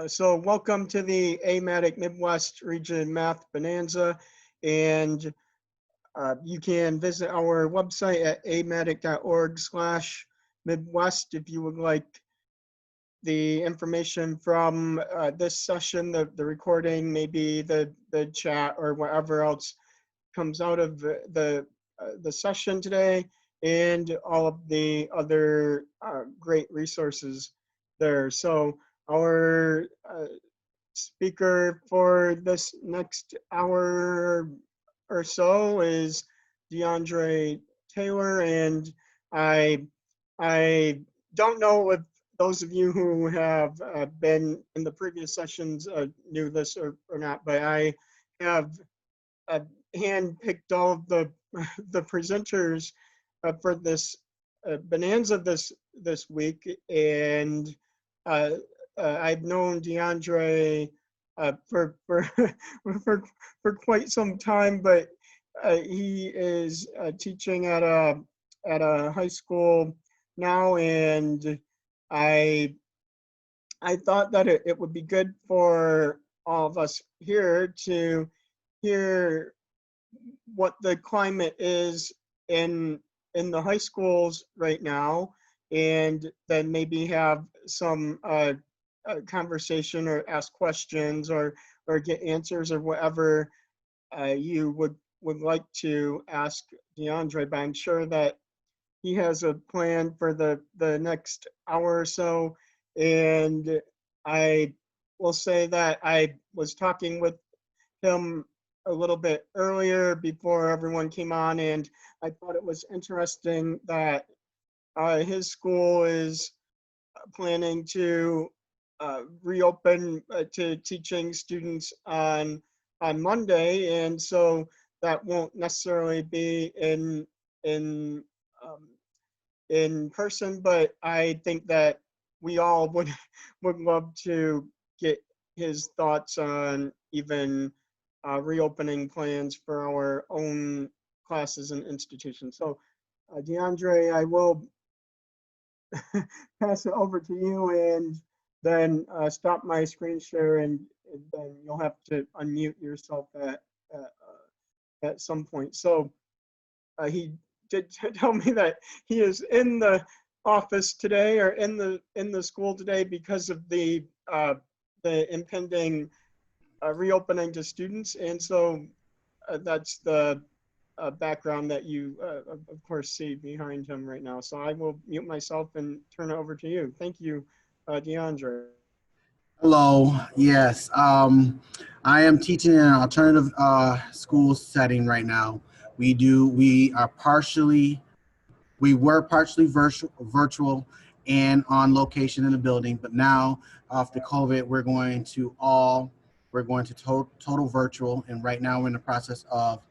So welcome to the AMATIC Midwest Region Math Bonanza. And you can visit our website at amatic.org/Midwest if you would like the information from this session, the recording, maybe the chat or whatever else comes out of the session today, and all of the other great resources there. So our speaker for this next hour or so is Deondre Taylor, and I I don't know if those of you who have been in the previous sessions knew this or not, but I have uh, handpicked all of the the presenters for this bonanza this week, and uh, I've known Deondre for for quite some time, but he is teaching at a high school now, and I I thought that it would be good for all of us here to hear what the climate is in the high schools right now, and then maybe have some conversation or ask questions or get answers or whatever you would like to ask Deondre. But I'm sure that he has a plan for the next hour or so, and I will say that I was talking with him a little bit earlier before everyone came on, and I thought it was interesting that his school is planning to reopen to teaching students on Monday, and so that won't necessarily be in um, in person, but I think that we all would love to get his thoughts on even reopening plans for our own classes and institutions. So, Deondre, I will pass it over to you, and then stop my screen share, and then you'll have to unmute yourself at some point. So he did tell me that he is in the office today, or in the school today, because of the impending reopening to students, and so that's the background that you of course see behind him right now. So I will mute myself and turn it over to you. Thank you, Deondre. Hello. Yes. I am teaching in an alternative school setting right now. We were partially virtual and on location in the building, but now after COVID, we're going to total virtual. And right now we're in the process of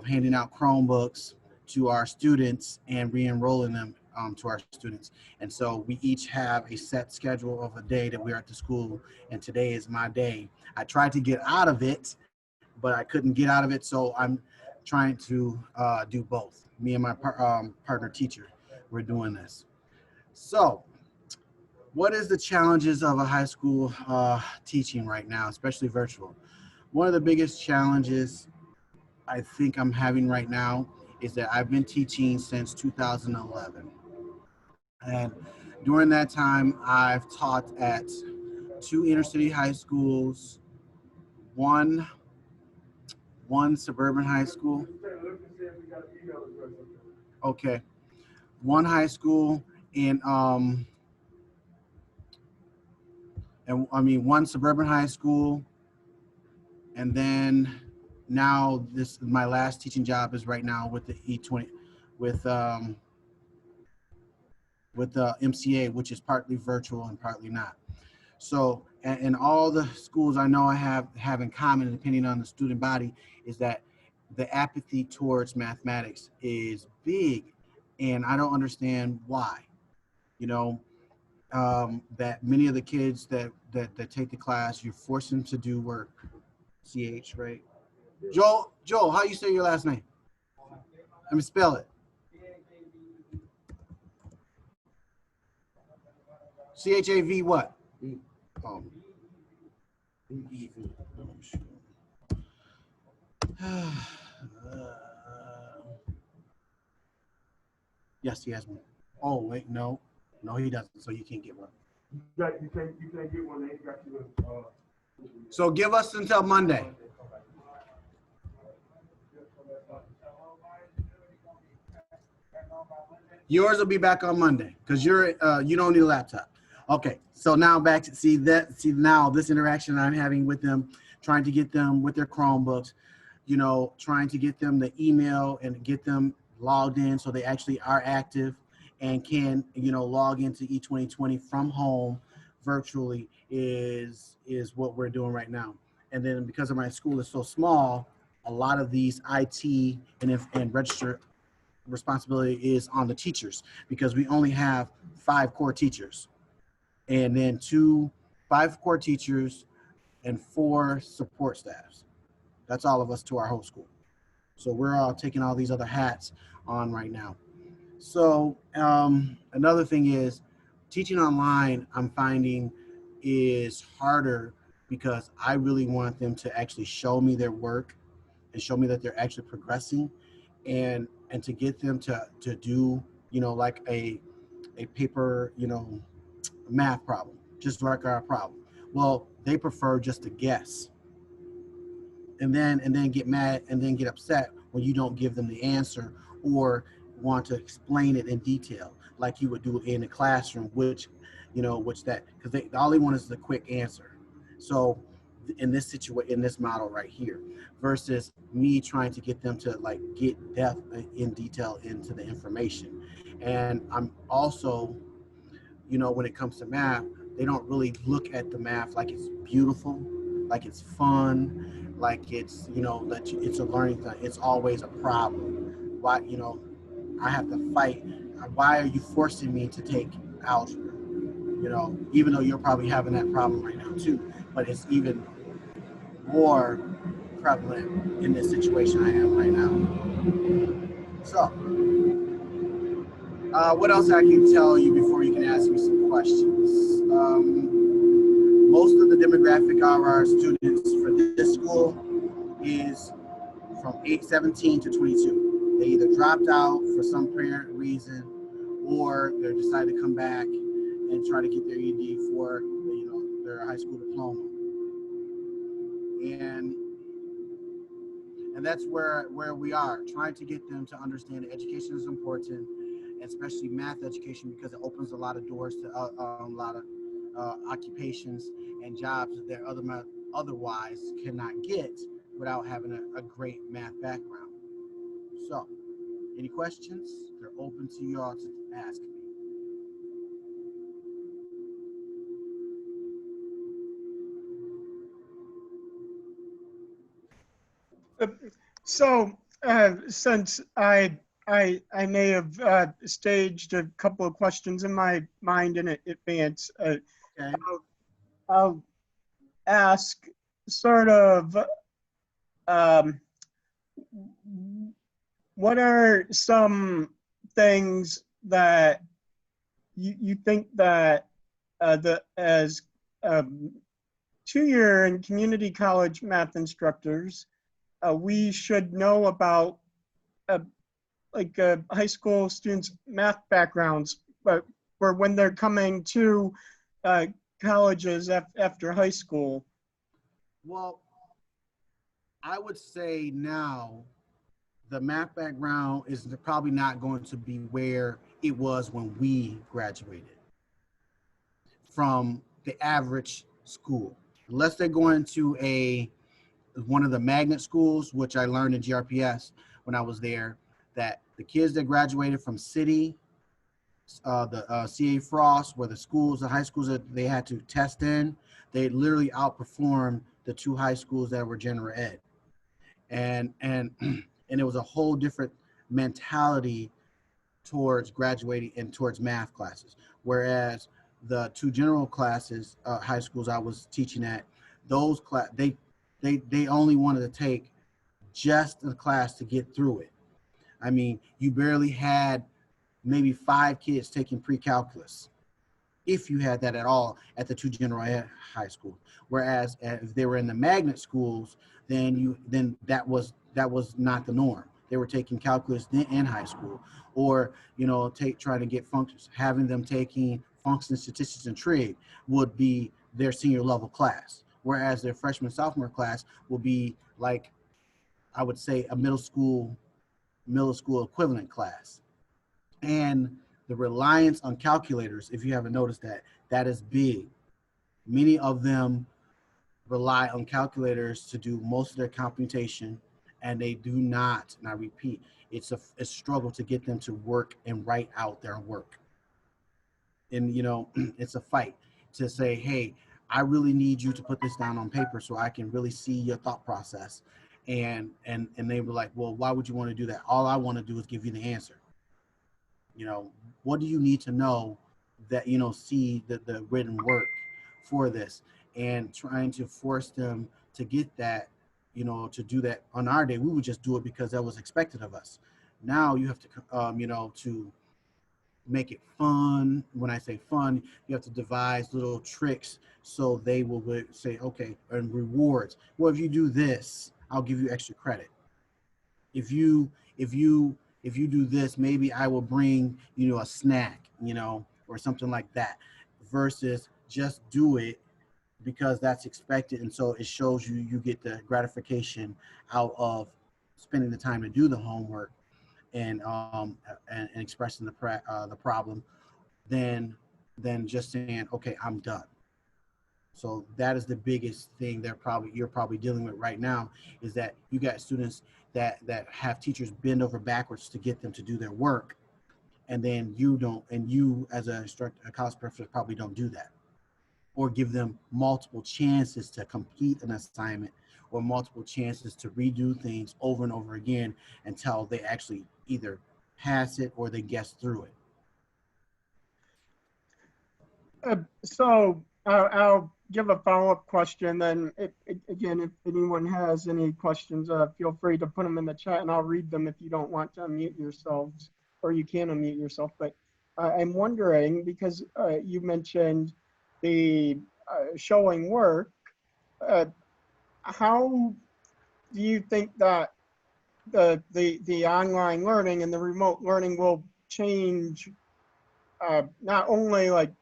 handing out Chromebooks to our students and re-enrolling them to our students. And so we each have a set schedule of a day that we're at the school, and today is my day. I tried to get out of it, but I couldn't get out of it, so I'm trying to do both. Me and my partner teacher, we're doing this. So what is the challenges of a high school teaching right now, especially virtual? One of the biggest challenges I think I'm having right now is that I've been teaching since 2011. And during that time, I've taught at two inner city high schools, one suburban high school. Okay. One high school in one suburban high school, and then now this my last teaching job is right now with the E20 with the MCA, which is partly virtual and partly not. So, and all the schools I know I have in common, depending on the student body, is that the apathy towards mathematics is big, and I don't understand why. You know, that many of the kids that take the class, you force them to do work. CH, right? Joel, how you say your last name? Let me spell it. CHAV what? Yes, he has one. Oh wait, no, no, he doesn't. So you can't get one. You can't get one. They got you. So give us until Monday. Yours will be back on Monday because you don't need a laptop. Okay, so now back to see now this interaction I'm having with them, trying to get them with their Chromebooks, trying to get them the email and get them logged in so they actually are active and can log into E2020 from home virtually is what we're doing right now. And then because of my school is so small, a lot of these IT and register responsibility is on the teachers because we only have 5 core teachers and then 5 core teachers and 4 support staffs. That's all of us to our whole school. So we're all taking all these other hats on right now. So another thing is teaching online, I'm finding is harder because I really want them to actually show me their work and show me that they're actually progressing and to get them to do like a paper math problem just like our problem. Well, they prefer just to guess and then get mad and then get upset when you don't give them the answer or want to explain it in detail like you would do in a classroom, which that because all they want is the quick answer. So in this situation, in this model right here, versus me trying to get them to like get depth in detail into the information. And I'm also, when it comes to math, they don't really look at the math like it's beautiful, like it's fun, like it's, that it's a learning thing. It's always a problem. Why, I have to fight. Why are you forcing me to take algebra? Even though you're probably having that problem right now too, but it's even more prevalent in this situation I am right now. So, what else I can tell you before you can ask me some questions? Most of the demographic of our students for this school is from 17 to 22. They either dropped out for some apparent reason, or they decided to come back and try to get their ED for their high school diploma. And that's where we are, trying to get them to understand that education is important, especially math education, because it opens a lot of doors to a lot of occupations and jobs that they otherwise cannot get without having a great math background. So, any questions? They're open to you all to ask me. So, since I may have staged a couple of questions in my mind in advance, Okay. I'll ask sort of what are some things that you think that as 2-year and community college math instructors we should know about high school students' math backgrounds, but for when they're coming to colleges after high school? Well, I would say now the math background is probably not going to be where it was when we graduated from the average school, unless they're going to one of the magnet schools, which I learned in GRPS when I was there, that the kids that graduated from City, the CA Frost, where the high schools that they had to test in, they literally outperformed the 2 high schools that were general ed. And it was a whole different mentality towards graduating and towards math classes. Whereas the 2 general classes, high schools I was teaching at, those they only wanted to take just a class to get through it. I mean, you barely had maybe 5 kids taking pre-calculus. if you had that at all at the two general ed high schools. Whereas if they were in the magnet schools, then that was not the norm. They were taking calculus in high school, or trying to get functions, having them taking function statistics and trig would be their senior level class. Whereas their freshman sophomore class will be like, I would say, a middle school equivalent class. And the reliance on calculators, if you haven't noticed that, that is big. Many of them rely on calculators to do most of their computation, and they do not, and I repeat, it's a struggle to get them to work and write out their work. And it's a fight to say, hey, I really need you to put this down on paper so I can really see your thought process. And they were like, well, why would you want to do that? All I want to do is give you the answer. What do you need to know that see the written work for this? And trying to force them to get that, to do that. On our day, we would just do it because that was expected of us. Now you have to to make it fun. When I say fun, you have to devise little tricks so they will say, okay, and rewards. Well, if you do this, I'll give you extra credit. If you do this, maybe I will bring a snack, or something like that, versus just do it because that's expected. And so it shows you get the gratification out of spending the time to do the homework and expressing the problem, than just saying, okay, I'm done. So that is the biggest thing that you're probably dealing with right now, is that you got students that have teachers bend over backwards to get them to do their work, and then you don't, and you as a college professor probably don't do that, or give them multiple chances to complete an assignment, or multiple chances to redo things over and over again until they actually either pass it or they guess through it. So I'll give a follow-up question. Then, again, if anyone has any questions, feel free to put them in the chat, and I'll read them if you don't want to unmute yourselves, or you can unmute yourself. But I'm wondering, because you mentioned the showing work, how do you think that the online learning and the remote learning will change not only like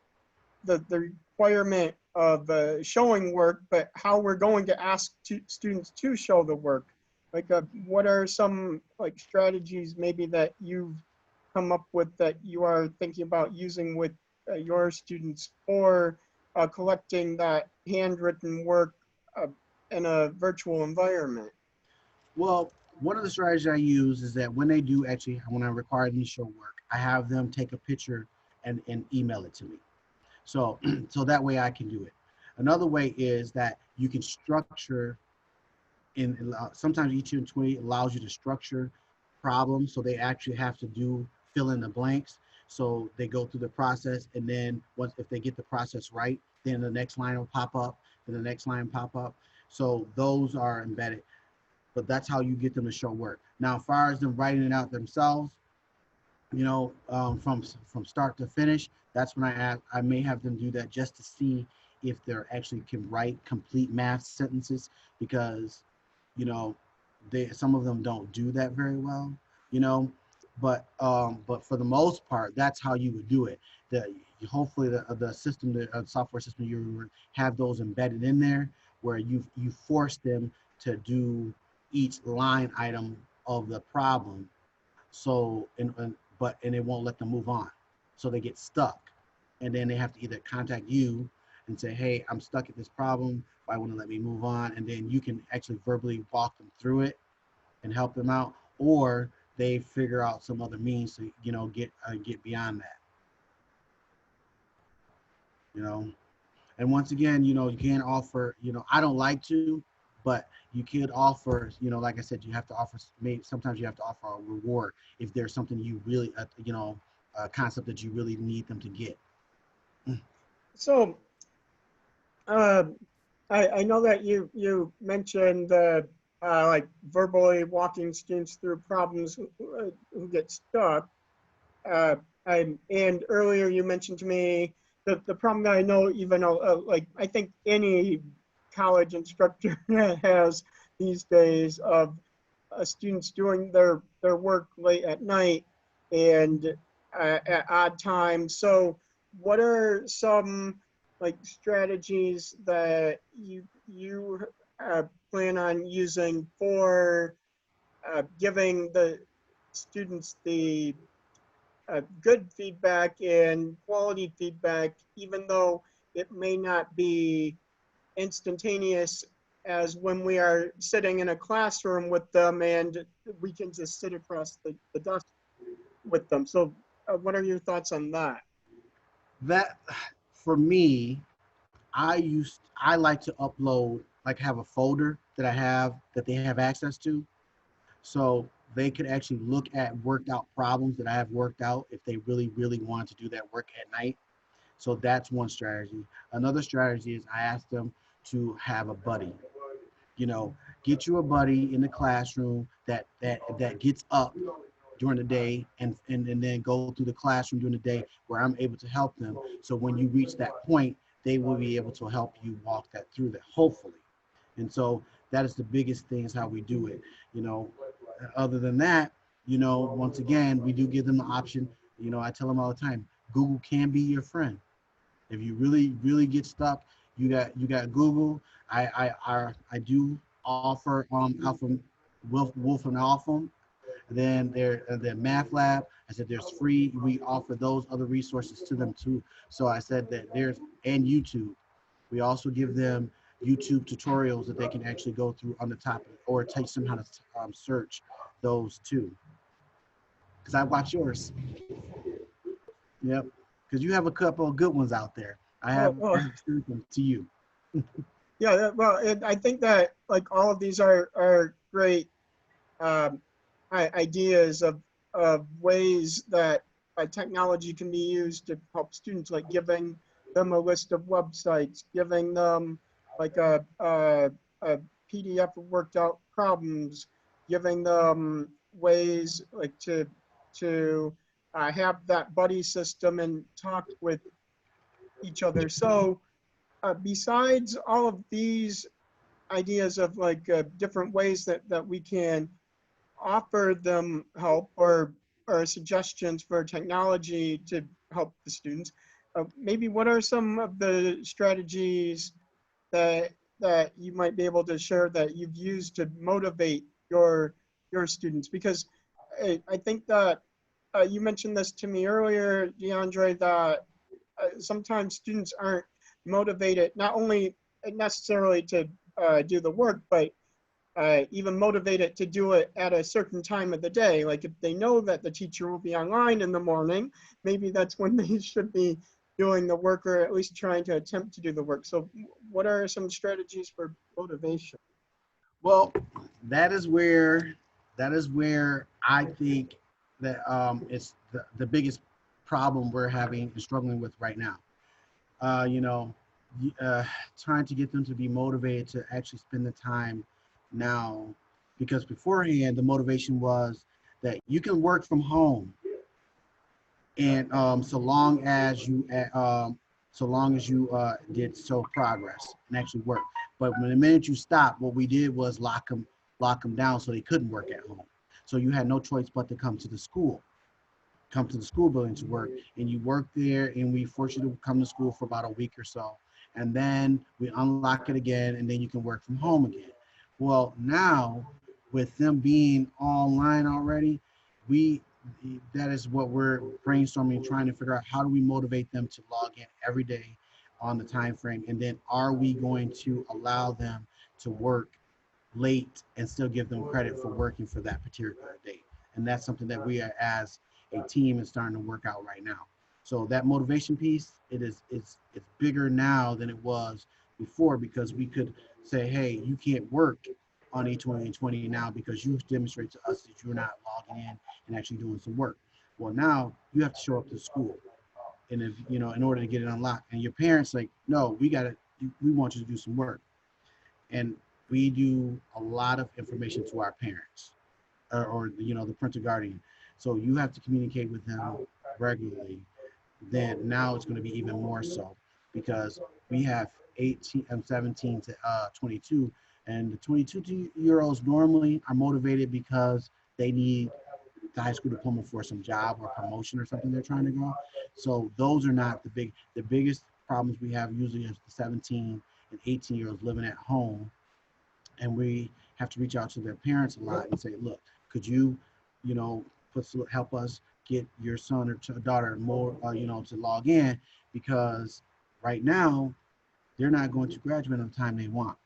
the requirement of showing work, but how we're going to ask students to show the work? Like, what are some like strategies maybe that you've come up with that you are thinking about using with your students for collecting that handwritten work in a virtual environment? Well, one of the strategies I use is that when I require them to show work, I have them take a picture and email it to me. So so that way I can do it. Another way is that you can structure sometimes E220 allows you to structure problems, so they actually have to fill in the blanks. So they go through the process, and then if they get the process right, then the next line will pop up, then the next line pop up. So those are embedded, but that's how you get them to show work. Now, as far as them writing it out themselves, from start to finish, that's when I may have them do that just to see if they're actually can write complete math sentences, because some of them don't do that very well, but for the most part, that's how you would do it. Hopefully the system, the software system, you have those embedded in there where you force them to do each line item of the problem, so and it won't let them move on, so they get stuck, and then they have to either contact you and say, hey, I'm stuck at this problem, why wouldn't let me move on? And then you can actually verbally walk them through it and help them out, or they figure out some other means to get beyond that. And once again, you can offer, I don't like to, but you could offer, like I said, you have to offer, maybe sometimes you have to offer a reward if there's something you really, a concept that you really need them to get. So I know that you mentioned like verbally walking students through problems who get stuck. And earlier you mentioned to me the problem that I know, even like I think any college instructor has these days of students doing their work late at night and at odd times. So, what are some like strategies that you plan on using for giving the students the good feedback and quality feedback, even though it may not be instantaneous as when we are sitting in a classroom with them and we can just sit across the desk with them. So what are your thoughts on that? That for me, I like to upload, like have a folder that I have that they have access to, so they could actually look at worked out problems that I have worked out if they really want to do that work at night. So that's one strategy. Another strategy is I ask them to have a buddy. You know, get you a buddy in the classroom that gets up during the day and then go through the classroom during the day where I'm able to help them. So when you reach that point, they will be able to help you walk that through that, hopefully. And so that is the biggest thing is how we do it. You know, other than that, once again, we do give them the option. I tell them all the time, Google can be your friend. If you really get stuck, you got Google. I do offer Alpha Wolf and Alpha. Then the Math Lab. I said there's free. We offer those other resources to them too. So I said that there's and YouTube. We also give them YouTube tutorials that they can actually go through on the top, or teach them how to search those too. Because I watch yours. Yep. Because you have a couple of good ones out there. I Oh, have well, sent them to you. yeah, well, I think that like all of these are great um, ideas of ways that technology can be used to help students, like giving them a list of websites, giving them like a PDF of worked out problems, giving them ways like to have that buddy system and talk with each other. So besides all of these ideas of like different ways that we can offer them help or suggestions for technology to help the students. Maybe what are some of the strategies that you might be able to share that you've used to motivate your students? Because I think that you mentioned this to me earlier, Deondre, that sometimes students aren't motivated not only necessarily to do the work, but even motivated to do it at a certain time of the day. Like if they know that the teacher will be online in the morning, maybe that's when they should be doing the work or at least trying to attempt to do the work. So what are some strategies for motivation? Well, that is where I think that it's the biggest problem we're having and struggling with right now. Uh, you know, uh, Trying to get them to be motivated to actually spend the time now, because beforehand the motivation was that you can work from home, and so long as you did show progress and actually work. But when the minute you stopped, what we did was lock them down so they couldn't work at home. So you had no choice but to come to the school building to work, and you work there, and we force you to come to school for about a week or so, and then we unlock it again, and then you can work from home again. Well, now with them being online already, we that is what we're brainstorming, trying to figure out how do we motivate them to log in every day on the time frame, and then are we going to allow them to work late and still give them credit for working for that particular date. And that's something that we are, as a team, is starting to work out right now. So that motivation piece, it's bigger now than it was before, because we could say, hey, you can't work on E2020 now because you demonstrate to us that you're not logging in and actually doing some work. Well, now you have to show up to school, and if in order to get it unlocked, and your parents like, no, we want you to do some work. And we do a lot of information to our parents, or the parental guardian. So you have to communicate with them regularly, then now it's going to be even more so, because we have 18 and 17 to 22, and the 22-year-olds normally are motivated because they need the high school diploma for some job or promotion or something they're trying to go. So those are not the biggest problems we have usually is the 17 and 18-year-olds living at home, and we have to reach out to their parents a lot and say, look, could you, you know, help us get your son or daughter more, to log in, because right now they're not going to graduate on the time they want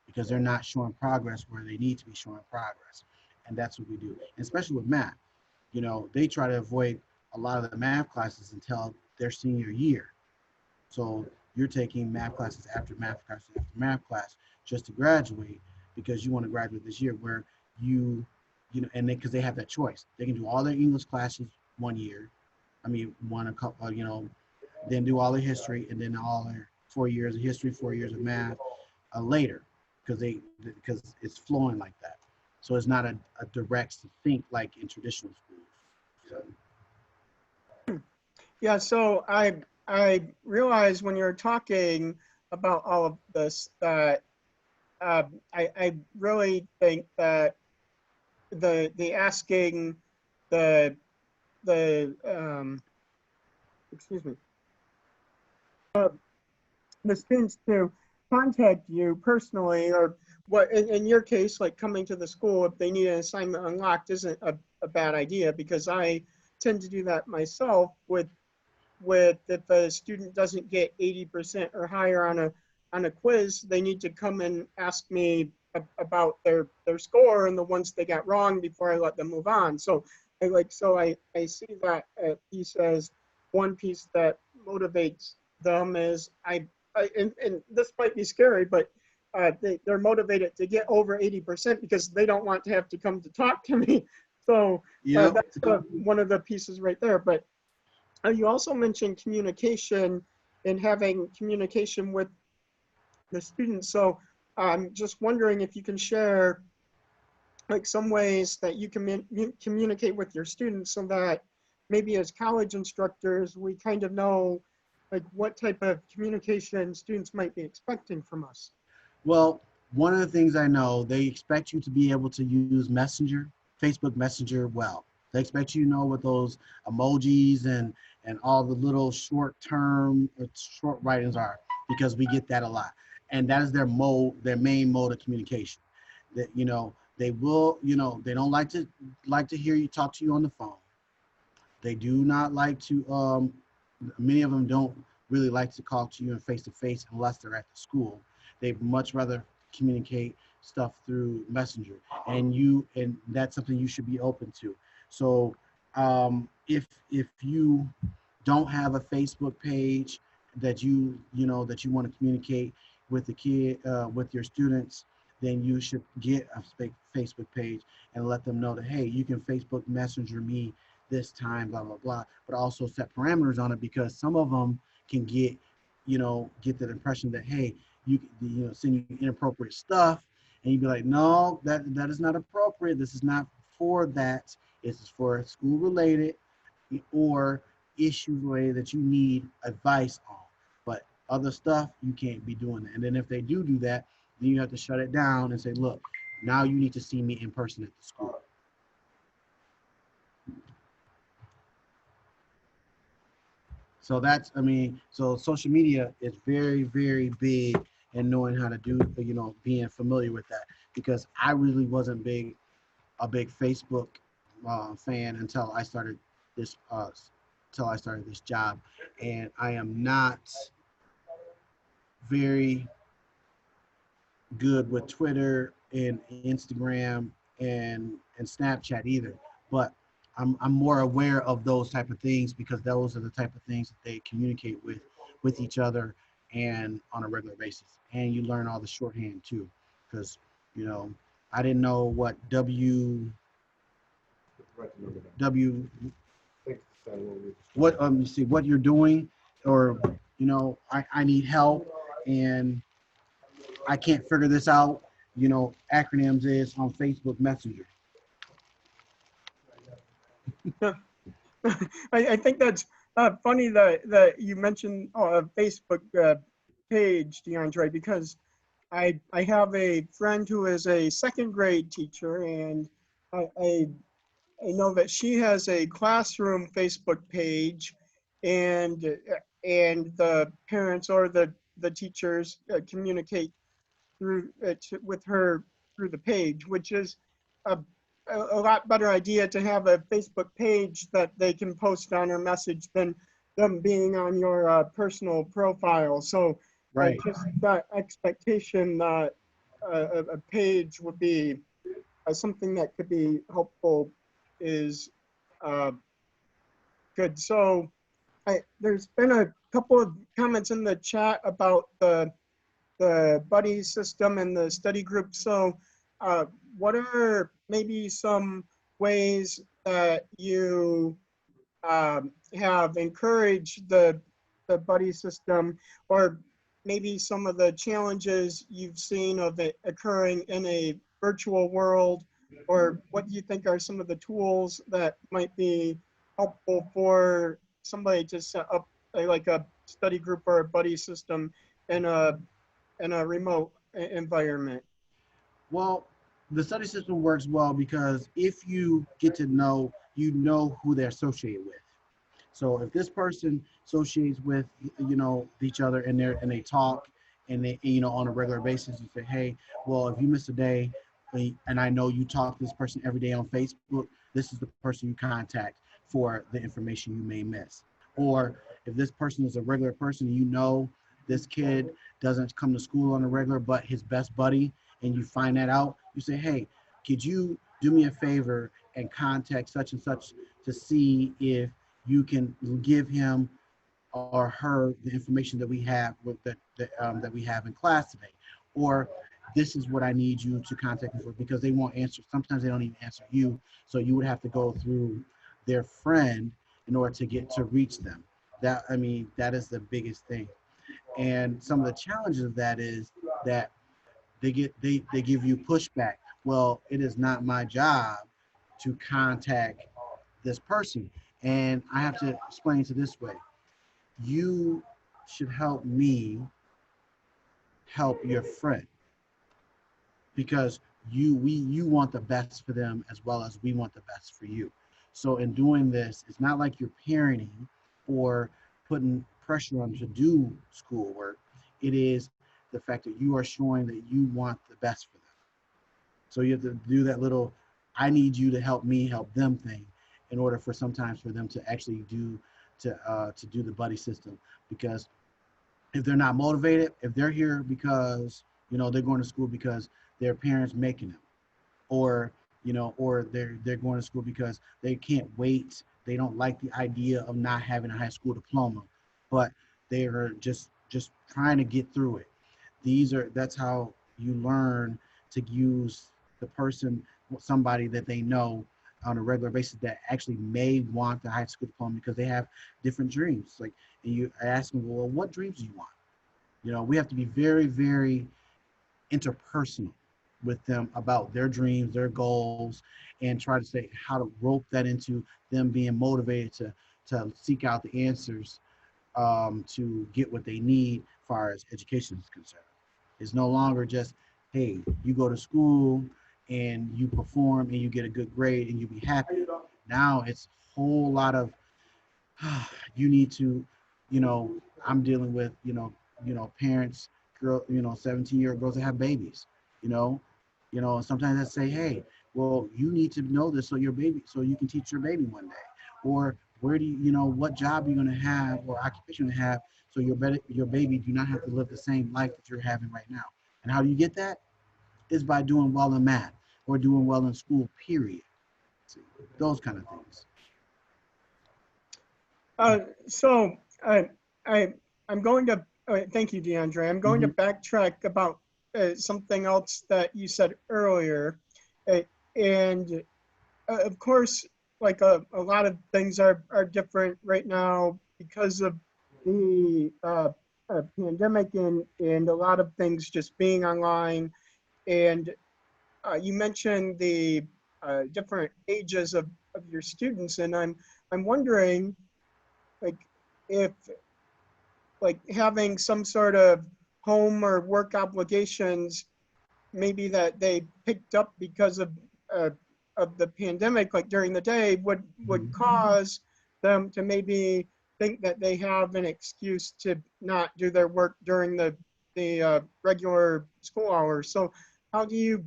because they're not showing progress where they need to be showing progress. And that's what we do, and especially with math. They try to avoid a lot of the math classes until their senior year. So you're taking math classes after math class after math class just to graduate because you want to graduate this year, where and because they have that choice. They can do all their English classes one year. I mean, one a couple, then do all their history, and then all their 4 years of history, 4 years of math later, because it's flowing like that. So it's not a direct think like in traditional schools. Yeah, so I realized when you're talking about all of this that I really think that the asking the excuse me, the students to contact you personally, or what in your case, like coming to the school if they need an assignment unlocked, isn't a bad idea, because I tend to do that myself with if a student doesn't get 80% or higher on a quiz, they need to come and ask me about their score and the ones they got wrong before I let them move on. So I see that piece as one piece that motivates them is and this might be scary, but they're motivated to get over 80% because they don't want to have to come to talk to me. So that's one of the pieces right there. But you also mentioned communication and having communication with the students. So I'm just wondering if you can share like some ways that you can communicate with your students so that maybe as college instructors, we kind of know like what type of communication students might be expecting from us. Well, one of the things I know, they expect you to be able to use Messenger, Facebook Messenger well. They expect you to know what those emojis and all the little short writings are, because we get that a lot. And that is their main mode of communication. That they will, they don't like to hear you talk to you on the phone. They do not like to many of them don't really like to talk to you in face to face unless they're at the school. They'd much rather communicate stuff through Messenger, and that's something you should be open to. So if you don't have a Facebook page that that you want to communicate with the kid with your students, then you should get a Facebook page and let them know that, hey, you can Facebook Messenger me this time, blah blah blah, but also set parameters on it, because some of them can get that impression that, hey, you send you inappropriate stuff, and you'd be like, no, that is not appropriate. This is not for that. This is for school related or issue related that you need advice on. But other stuff, you can't be doing that. And then if they do that, then you have to shut it down and say, look, now you need to see me in person at the school. So so social media is very, very big in knowing how to do, being familiar with that, because I really wasn't a big Facebook fan until I started this job, and I am not very good with Twitter and Instagram and Snapchat either, but I'm more aware of those type of things, because those are the type of things that they communicate with each other and on a regular basis. And you learn all the shorthand too, because I didn't know what W what you see what you're doing, or I need help and I can't figure this out. Acronyms is on Facebook Messenger. I think that's Funny that you mentioned a Facebook page, Deondre, because I have a friend who is a second grade teacher, and I, I I know that she has a classroom Facebook page, and the parents or the teachers communicate through with her through the page, which is a, a lot better idea to have a Facebook page that they can post on or message than them being on your personal profile. So Right. just that expectation that a page would be something that could be helpful is uh, good. So there's been a couple of comments in the chat about the buddy system and the study group. So uh, what are maybe some ways that you have encouraged the buddy system, or maybe some of the challenges you've seen of it occurring in a virtual world, or what do you think are some of the tools that might be helpful for somebody to set up like a study group or a buddy system in a remote environment? Well, the study system works well because if you get to know, you know who they're associated with. So if this person associates with, each other and they talk and they, on a regular basis, you say, hey, well, if you miss a day and I know you talk to this person every day on Facebook, this is the person you contact for the information you may miss. Or if this person is a regular person, this kid doesn't come to school on a regular, but his best buddy, and you find that out, you say, hey, could you do me a favor and contact such and such to see if you can give him or her the information that we have that we have in class today, or this is what I need you to contact me for, because they won't answer. Sometimes they don't even answer you, so you would have to go through their friend in order to get to reach them. That is the biggest thing. And some of the challenges of that is that they give you pushback. Well, it is not my job to contact this person. And I have to explain it this way. You should help me help your friend, because you want the best for them as well as we want the best for you. So in doing this, it's not like you're parenting or putting pressure on them to do schoolwork. It is the fact that you are showing that you want the best for them. So you have to do that little, I need you to help me help them thing in order for sometimes for them to actually to do the buddy system. Because if they're not motivated, if they're here because they're going to school because their parents making them, or or they're going to school because they can't wait, they don't like the idea of not having a high school diploma, but they are just trying to get through it. That's how you learn to use the person, somebody that they know on a regular basis that actually may want the high school diploma because they have different dreams. Like, and you ask them, well, what dreams do you want? We have to be very, very interpersonal with them about their dreams, their goals, and try to say how to rope that into them being motivated to seek out the answers to get what they need as far as education is concerned. It's no longer just, hey, you go to school and you perform and you get a good grade and you be happy. Now it's a whole lot of you need to, I'm dealing with, parents, 17-year-old girls that have babies, you know, and sometimes I say, hey, well, you need to know this so you can teach your baby one day. Or where do what job you're going to have or occupation to have so your baby do not have to live the same life that you're having right now. And how do you get that? Is by doing well in math or doing well in school, period. See, those kind of things. So I I'm going to thank you, DeAndre. I'm going to Mm-hmm. backtrack about something else that you said earlier, uh, and of course, like a lot of things are different right now because of the pandemic and a lot of things just being online. And you mentioned the different ages of your students, and I'm wondering like if like having some sort of home or work obligations, maybe that they picked up because uh, of the pandemic, like during the day, would Mhm. cause them to maybe think that they have an excuse to not do their work during the regular school hours. So how do you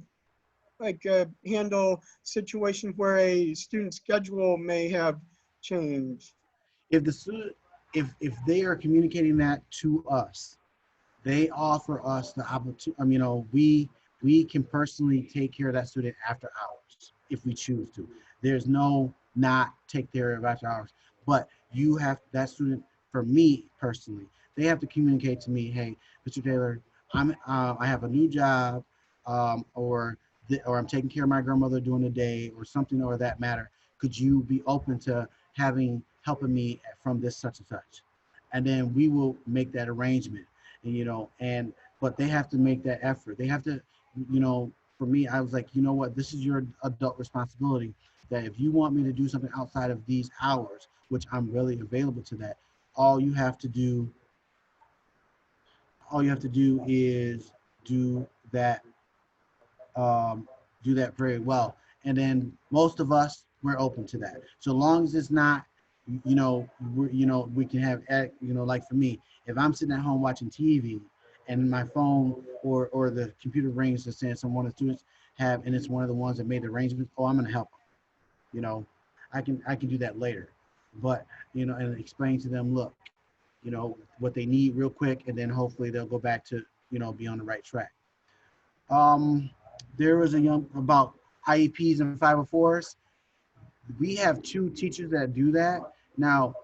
like handle situations where a student schedule may have changed? If the student, if they are communicating that to us, they offer us the opportunity. We can personally take care of that student after hours if we choose to. There's no not take care of after hours, but you have that student. For me personally, they have to communicate to me, hey, Mr. Taylor, I have a new job, or I'm taking care of my grandmother during the day, or something or that matter. Could you be open to helping me from this such and such? And then we will make that arrangement. And but they have to make that effort. They have to, you know for me, I was like, you know what, this is your adult responsibility, that if you want me to do something outside of these hours, which I'm really available to that, all you have to do all you have to do is do that do that very well. And then most of us, we're open to that. So long as it's not, we can have, like for me, if I'm sitting at home watching TV and my phone or the computer rings and saying some one of the students have, and it's one of the ones that made the arrangements, oh, I'm going to help them. You know, I can do that later, but and explain to them, look, what they need real quick, and then hopefully they'll go back to be on the right track. Um, there was a young about IEPs and 504s. We have two teachers that do that. Now,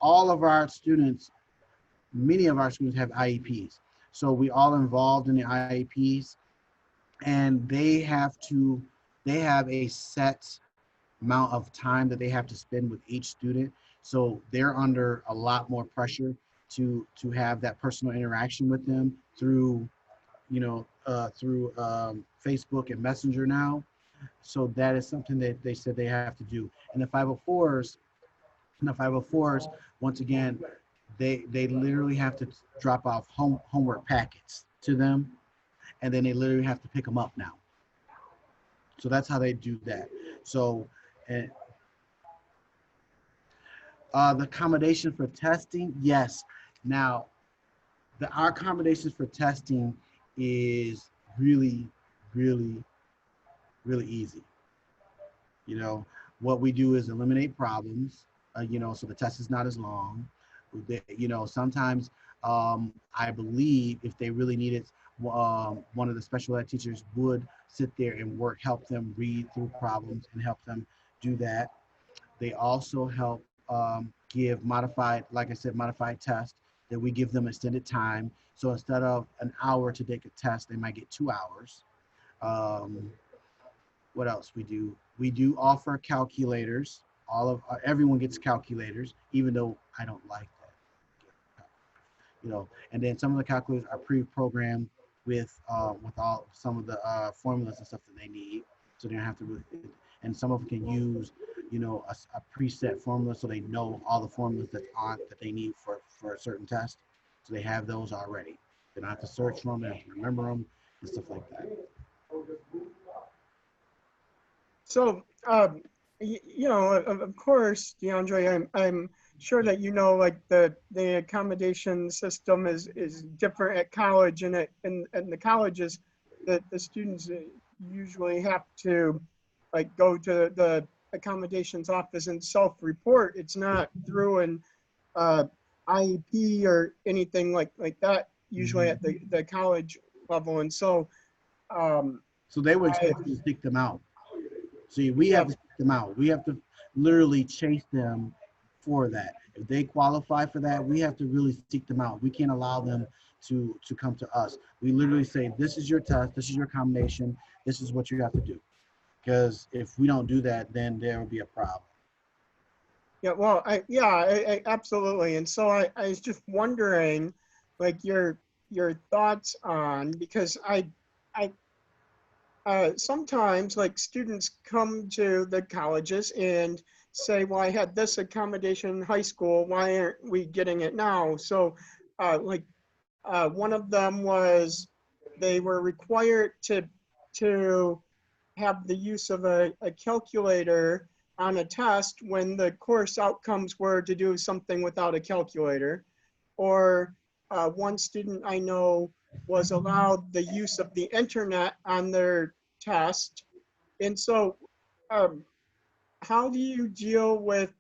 all of our students, many of our students have IEPs. So we all involved in the IEPs, and they have a set amount of time that they have to spend with each student. So they're under a lot more pressure to have that personal interaction with them through Facebook and Messenger now. So that is something that they said they have to do. And the 504s, once again, they literally have to drop off homework packets to them, and then they literally have to pick them up now. So that's how they do that. So, and the accommodation for testing, yes. Now, our accommodations for testing is really, really, really easy. You know, what we do is eliminate problems, so the test is not as long. Sometimes I believe if they really need it, one of the special ed teachers would sit there and help them read through problems and help them do that. They also help give modified, like I said, modified tests that we give them extended time. So instead of an hour to take a test, they might get 2 hours. Um, what else we do? We do offer calculators. Everyone gets calculators, even though I don't like that. And then some of the calculators are pre-programmed with all some of the formulas and stuff that they need, so they don't have to. And some of them can use, a preset formula, so they know all the formulas that they need for a certain test. So they have those already. They don't have to search for them. They have to remember them and stuff like that. So, of course, Deondre, I'm sure that like the accommodation system is different at college, and and the colleges that the students usually have to like go to the accommodations office and self-report. It's not through an uh, IEP or anything like that. Usually Mhm. at the college level, and so um, So they would I expect you to seek them out. See, we yeah. have to seek them out. We have to literally chase them for that. If they qualify for that, we have to really seek them out. We can't allow them to come to us. We literally say, this is your test, this is your combination, this is what you have to do. Because if we don't do that, then there will be a problem. Yeah, well, I absolutely. And so I was just wondering, like your thoughts on because I sometimes like students come to the colleges and say, well, I had this accommodation in high school, why aren't we getting it now? So one of them was they were required to have the use of a calculator on a test when the course outcomes were to do something without a calculator. Or one student I know was allowed the use of the internet on their test. And so how do you deal with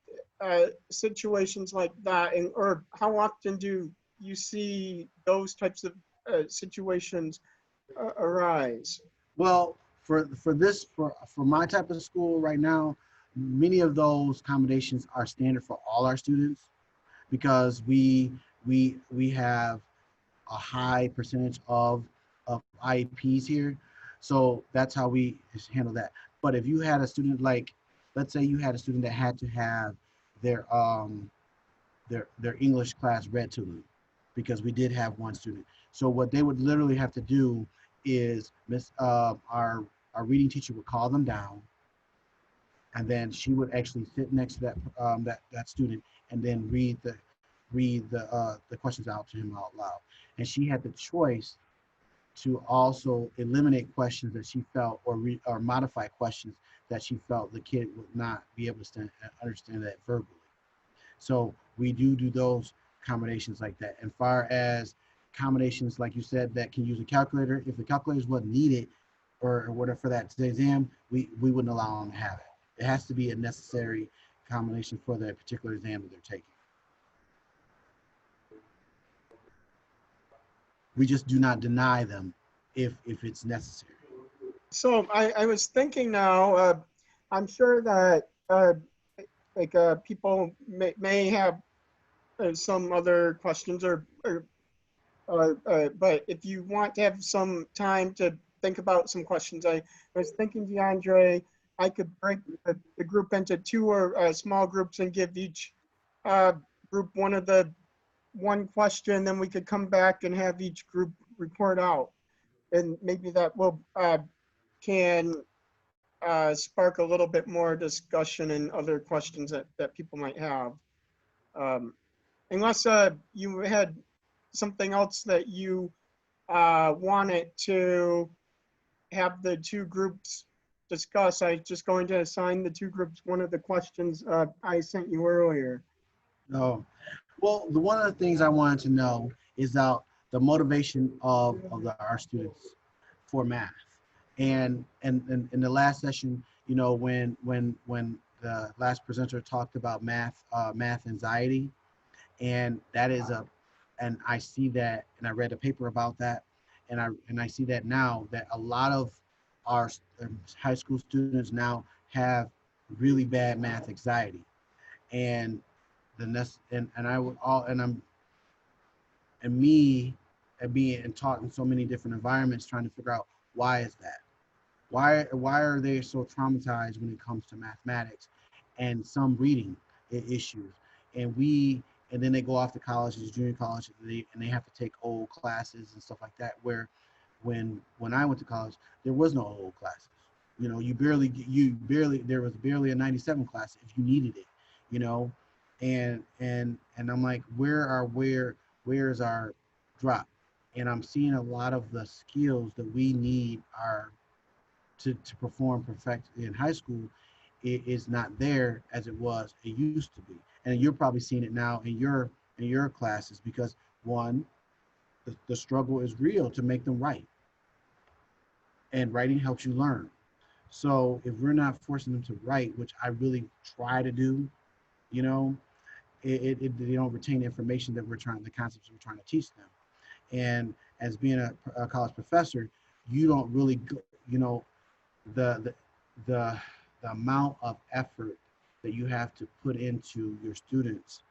situations like that? And, or how often do you see those types of situations arise? Well, for my type of school right now, many of those accommodations are standard for all our students because we have a high percentage of IEPs here. So that's how we handle that. But if you had a student like, let's say you had a student that had to have their their English class read to them, because we did have one student. So what they would literally have to do is our reading teacher would call them down, and then she would actually sit next to that student and then read the questions out to him out loud. And she had the choice to also eliminate questions that she felt, or modify questions that she felt the kid would not be able to understand that verbally. So we do those accommodations like that. And far as accommodations, like you said, that can use a calculator, if the calculator wasn't needed or whatever for that exam, we wouldn't allow them to have it. It has to be a necessary combination for the particular exam that they're taking. We just do not deny them if it's necessary. So I was thinking now, I'm sure that people may have some other questions but if you want to have some time to think about some questions, I was thinking, Deondre, I could break the group into two or small groups and give each group one question, then we could come back and have each group report out. And maybe that will can spark a little bit more discussion and other questions that people might have. Unless you had something else that you wanted to have the two groups discuss, I'm just going to assign the two groups one of the questions I sent you earlier. No. Well, one of the things I wanted to know is the motivation of our students for math. And in the last session, you know, when the last presenter talked about math anxiety, and that is and I see that, and I read a paper about that, and I see that now that a lot of our high school students now have really bad math anxiety, and and I would all and I'm and me and being taught in so many different environments, trying to figure out why is that. Why are they so traumatized when it comes to mathematics and some reading issues? And then they go off to colleges, junior college, and they have to take old classes and stuff like that. Where when I went to college, there was no old classes. You know, there was barely a 97 class if you needed it. You know, and I'm like, where's our drop? And I'm seeing a lot of the skills that we need are to perform perfect in high school. It is not there as it used to be. And you're probably seeing it now in your classes, because one, the struggle is real to make them write, and writing helps you learn. So if we're not forcing them to write, which I really try to do, you know, they don't retain the information that the concepts we're trying to teach them. And as being a college professor, you don't really, you know, the amount of effort that you have to put into your students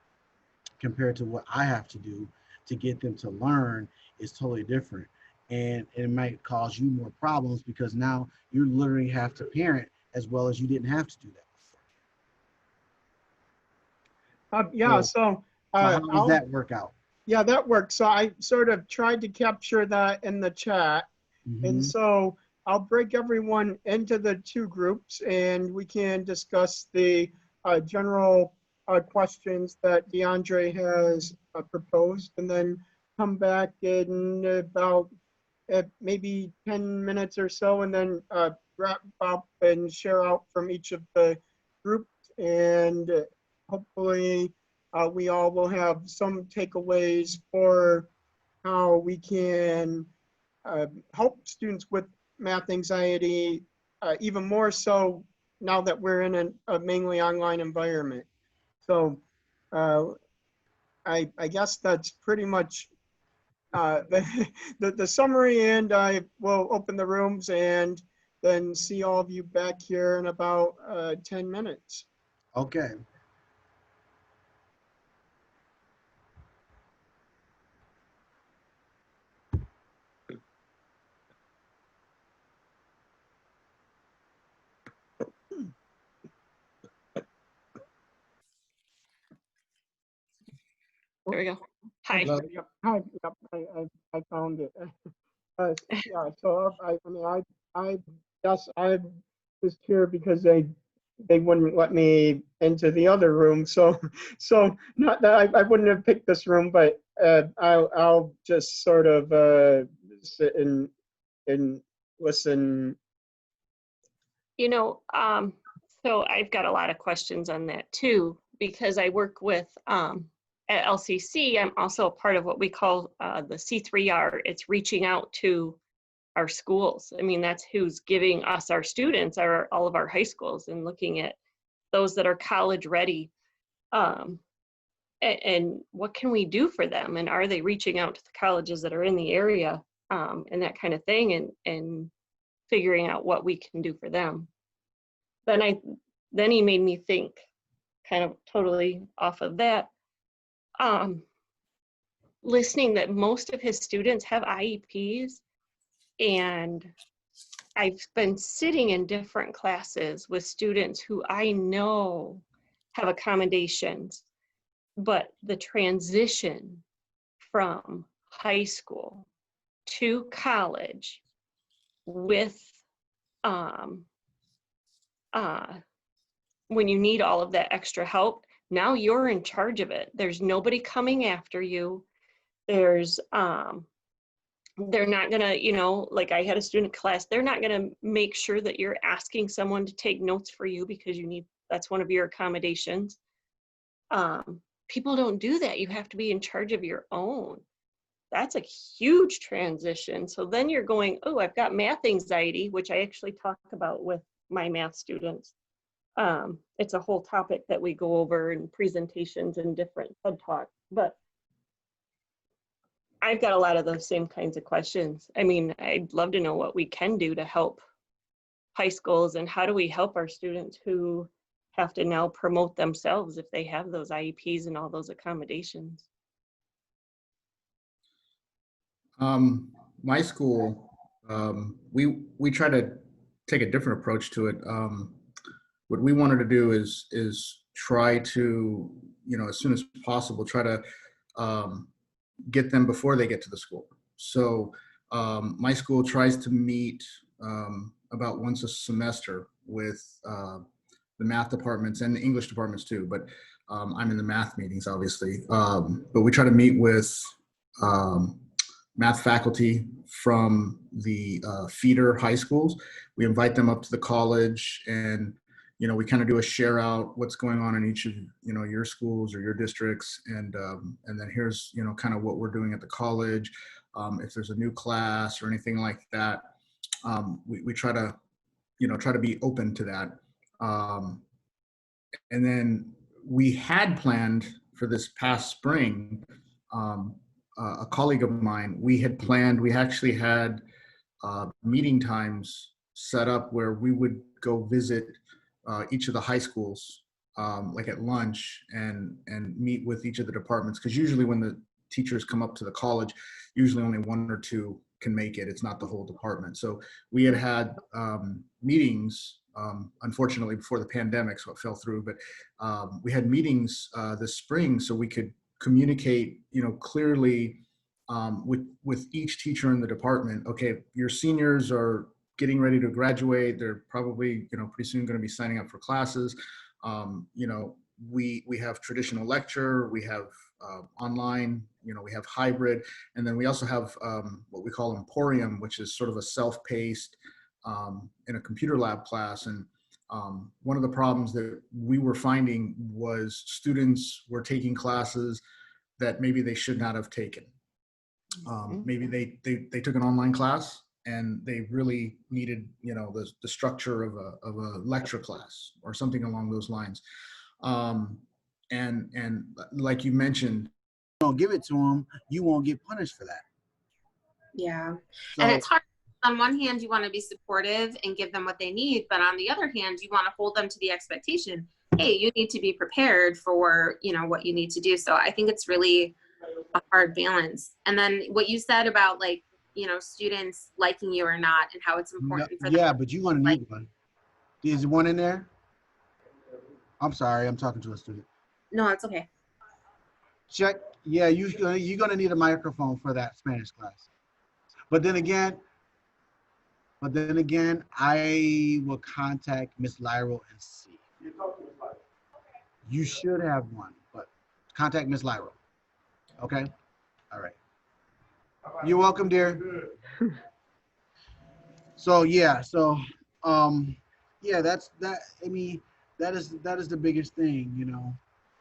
compared to what I have to do to get them to learn is totally different. And it might cause you more problems because now you literally have to parent as well as you didn't have to do that Yeah, before. So how does that work out? Yeah, that works. So I sort of tried to capture that in the chat. And so I'll break everyone into the two groups and we can discuss the general questions that Deondre has proposed, and then come back in about maybe 10 minutes or so, and then wrap up and share out from each of the groups. And hopefully we all will have some takeaways for how we can help students with math anxiety, even more so now that we're in a mainly online environment. So I guess that's pretty much the summary, and I will open the rooms and then see all of you back here in about 10 minutes. Okay. There we go. Hi. Hello. Yep. Hi. Yep. I found it. Yeah. So I mean I guess I was here because they wouldn't let me into the other room. So not that I wouldn't have picked this room, but I'll just sort of sit and listen. You know, so I've got a lot of questions on that too, because I work with, at LCC, I'm also a part of what we call the C3R. It's reaching out to our schools. I mean, that's who's giving us our students, all of our high schools, and looking at those that are college ready. And what can we do for them? And are they reaching out to the colleges that are in the area, and that kind of thing, and figuring out what we can do for them. Then he made me think, kind of totally off of that, listening that most of his students have IEPs, and I've been sitting in different classes with students who I know have accommodations, but the transition from high school to college with when you need all of that extra help, now you're in charge of it. There's nobody coming after you. There's they're not gonna, you know, like I had a student class, they're not gonna make sure that you're asking someone to take notes for you because you need, that's one of your accommodations. People don't do that. You have to be in charge of your own. That's a huge transition. So then you're going, oh, I've got math anxiety, which I actually talk about with my math students. It's a whole topic that we go over in presentations and different TED Talks, but I've got a lot of those same kinds of questions. I mean, I'd love to know what we can do to help high schools, and how do we help our students who have to now promote themselves if they have those IEPs and all those accommodations. My school, we try to take a different approach to it. What we wanted to do is try to, you know, as soon as possible, try to get them before they get to the school. So my school tries to meet about once a semester with the math departments and the English departments too, but I'm in the math meetings, obviously. But we try to meet with math faculty from the feeder high schools. We invite them up to the college, and you know, we kind of do a share out what's going on in each of, you know, your schools or your districts, and then here's, you know, kind of what we're doing at the college. If there's a new class or anything like that, we try to, you know, try to be open to that. And then we had planned for this past spring, a colleague of mine, we actually had meeting times set up where we would go visit each of the high schools, like at lunch, and meet with each of the departments. Because usually when the teachers come up to the college, usually only one or two can make it. It's not the whole department. So we had meetings, unfortunately before the pandemic, so it fell through, but we had meetings this spring so we could communicate, you know, clearly with each teacher in the department. Okay, your seniors are getting ready to graduate. They're probably, you know, pretty soon going to be signing up for classes. You know, we have traditional lecture, we have online, you know, we have hybrid, and then we also have what we call Emporium, which is sort of a self-paced in a computer lab class. And one of the problems that we were finding was students were taking classes that maybe they should not have taken. Maybe they took an online class and they really needed, you know, the structure of a lecture class or something along those lines. And like you mentioned, Don't give it to them, you won't get punished for that. Yeah. So, And it's hard. On one hand, you want to be supportive and give them what they need, but on the other hand, you want to hold them to the expectation, hey, you need to be prepared for, you know, what you need to do. So I think it's really a hard balance. And then what you said about, like, you know, students liking you or not, and how it's important for them. yeah, but you're gonna need one. Is one in there? I'm sorry, I'm talking to a student. No, it's okay. Check. Yeah, you're gonna need a microphone for that Spanish class. But then again, I will contact Miss Lyra and see. You should have one, but contact Miss Lyra. Okay. All right. You're welcome, dear. So yeah, yeah, that's that. I mean, that is the biggest thing, you know.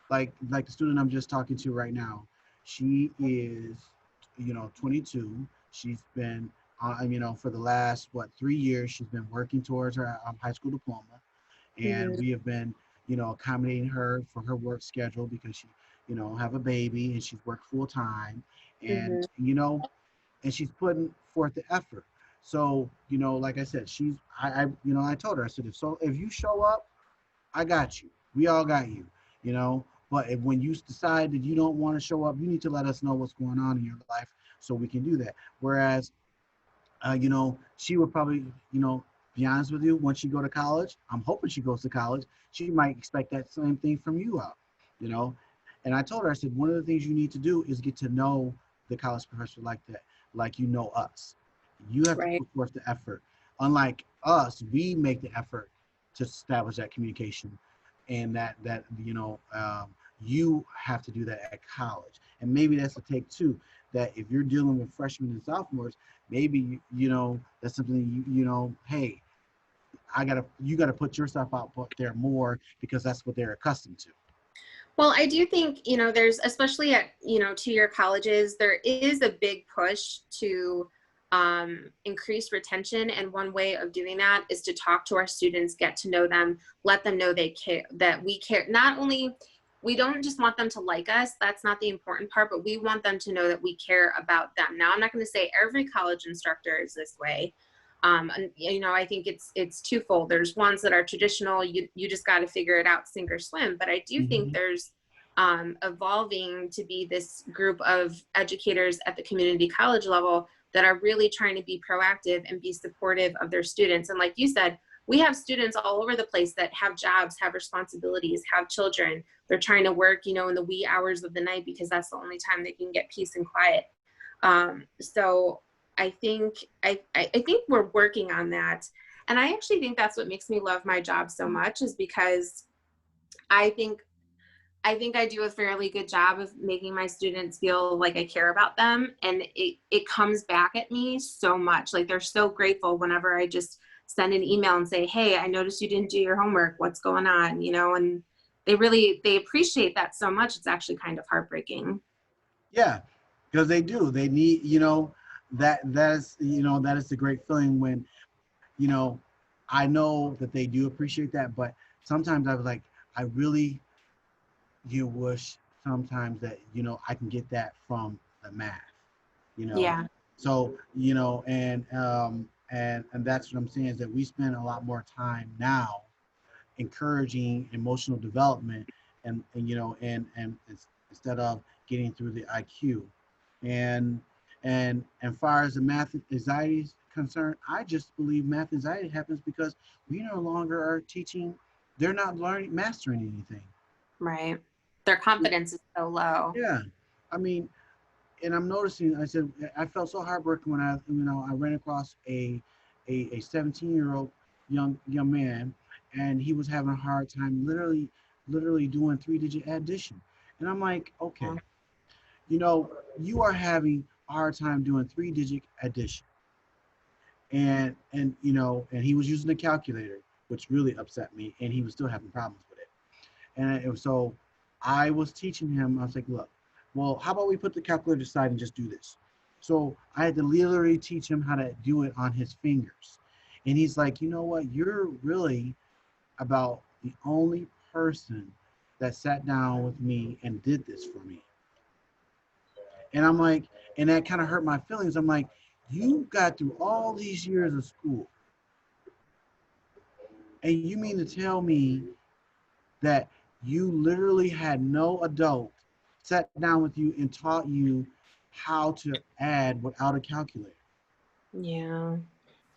Like the student I'm just talking to right now, she is, you know, 22. She's been, you know, for the last 3 years, she's been working towards her high school diploma, and we have been, you know, accommodating her for her work schedule because she, you know, have a baby and she's worked full time, and you know, and she's putting forth the effort. So, you know, like I said, you know, I told her, I said, if you show up, I got you. We all got you, you know. But when you decide that you don't want to show up, you need to let us know what's going on in your life so we can do that. Whereas, you know, she would probably, you know, be honest with you, once she go to college, I'm hoping she goes to college, she might expect that same thing from you out, you know. And I told her, I said, one of the things you need to do is get to know the college professor like that, like you know us. You have to put forth the effort. Unlike us, we make the effort to establish that communication, and that you know, you have to do that at college. And maybe that's a take too, that if you're dealing with freshmen and sophomores, maybe, you know, that's something you know, hey, you gotta put yourself out there more, because that's what they're accustomed to. Well, I do think, you know, there's, especially at, you know, 2-year colleges, there is a big push to increase retention. And one way of doing that is to talk to our students, get to know them, let them know they care, that we care. Not only, we don't just want them to like us, that's not the important part, but we want them to know that we care about them. Now, I'm not going to say every college instructor is this way. And, you know, I think it's twofold. There's ones that are traditional, you just got to figure it out, sink or swim. But I do think there's evolving to be this group of educators at the community college level that are really trying to be proactive and be supportive of their students. And like you said, we have students all over the place that have jobs, have responsibilities, have children. They're trying to work, you know, in the wee hours of the night because that's the only time they can get peace and quiet. So I think we're working on that. And I actually think that's what makes me love my job so much, is because I think I do a fairly good job of making my students feel like I care about them. And it comes back at me so much. Like, they're so grateful whenever I just send an email and say, hey, I noticed you didn't do your homework. What's going on? You know, and they appreciate that so much. It's actually kind of heartbreaking. Yeah, because they do. They need, you know, that is, you know, that is the great feeling when, you know, I know that they do appreciate that, but sometimes I was like, I really, you wish sometimes that, you know, I can get that from the math, you know. Yeah. So, you know, and that's what I'm saying, is that we spend a lot more time now encouraging emotional development, and you know, and instead of getting through the IQ. And far as the math anxiety is concerned, I just believe math anxiety happens because we no longer are teaching, they're not mastering anything. Right. Their confidence is so low. Yeah. I mean, and I'm noticing, I said, I felt so heartbroken when I ran across a 17-year-old young man, and he was having a hard time literally doing 3-digit addition. And I'm like, okay, you know, you are having a hard time doing 3-digit addition. And you know, and he was using a calculator, which really upset me, and he was still having problems with it. And so I was teaching him, I was like, look, well, how about we put the calculator aside and just do this? So I had to literally teach him how to do it on his fingers. And he's like, you know what, you're really about the only person that sat down with me and did this for me. And I'm like, and that kind of hurt my feelings. I'm like, you got through all these years of school, and you mean to tell me that you literally had no adult sat down with you and taught you how to add without a calculator? Yeah.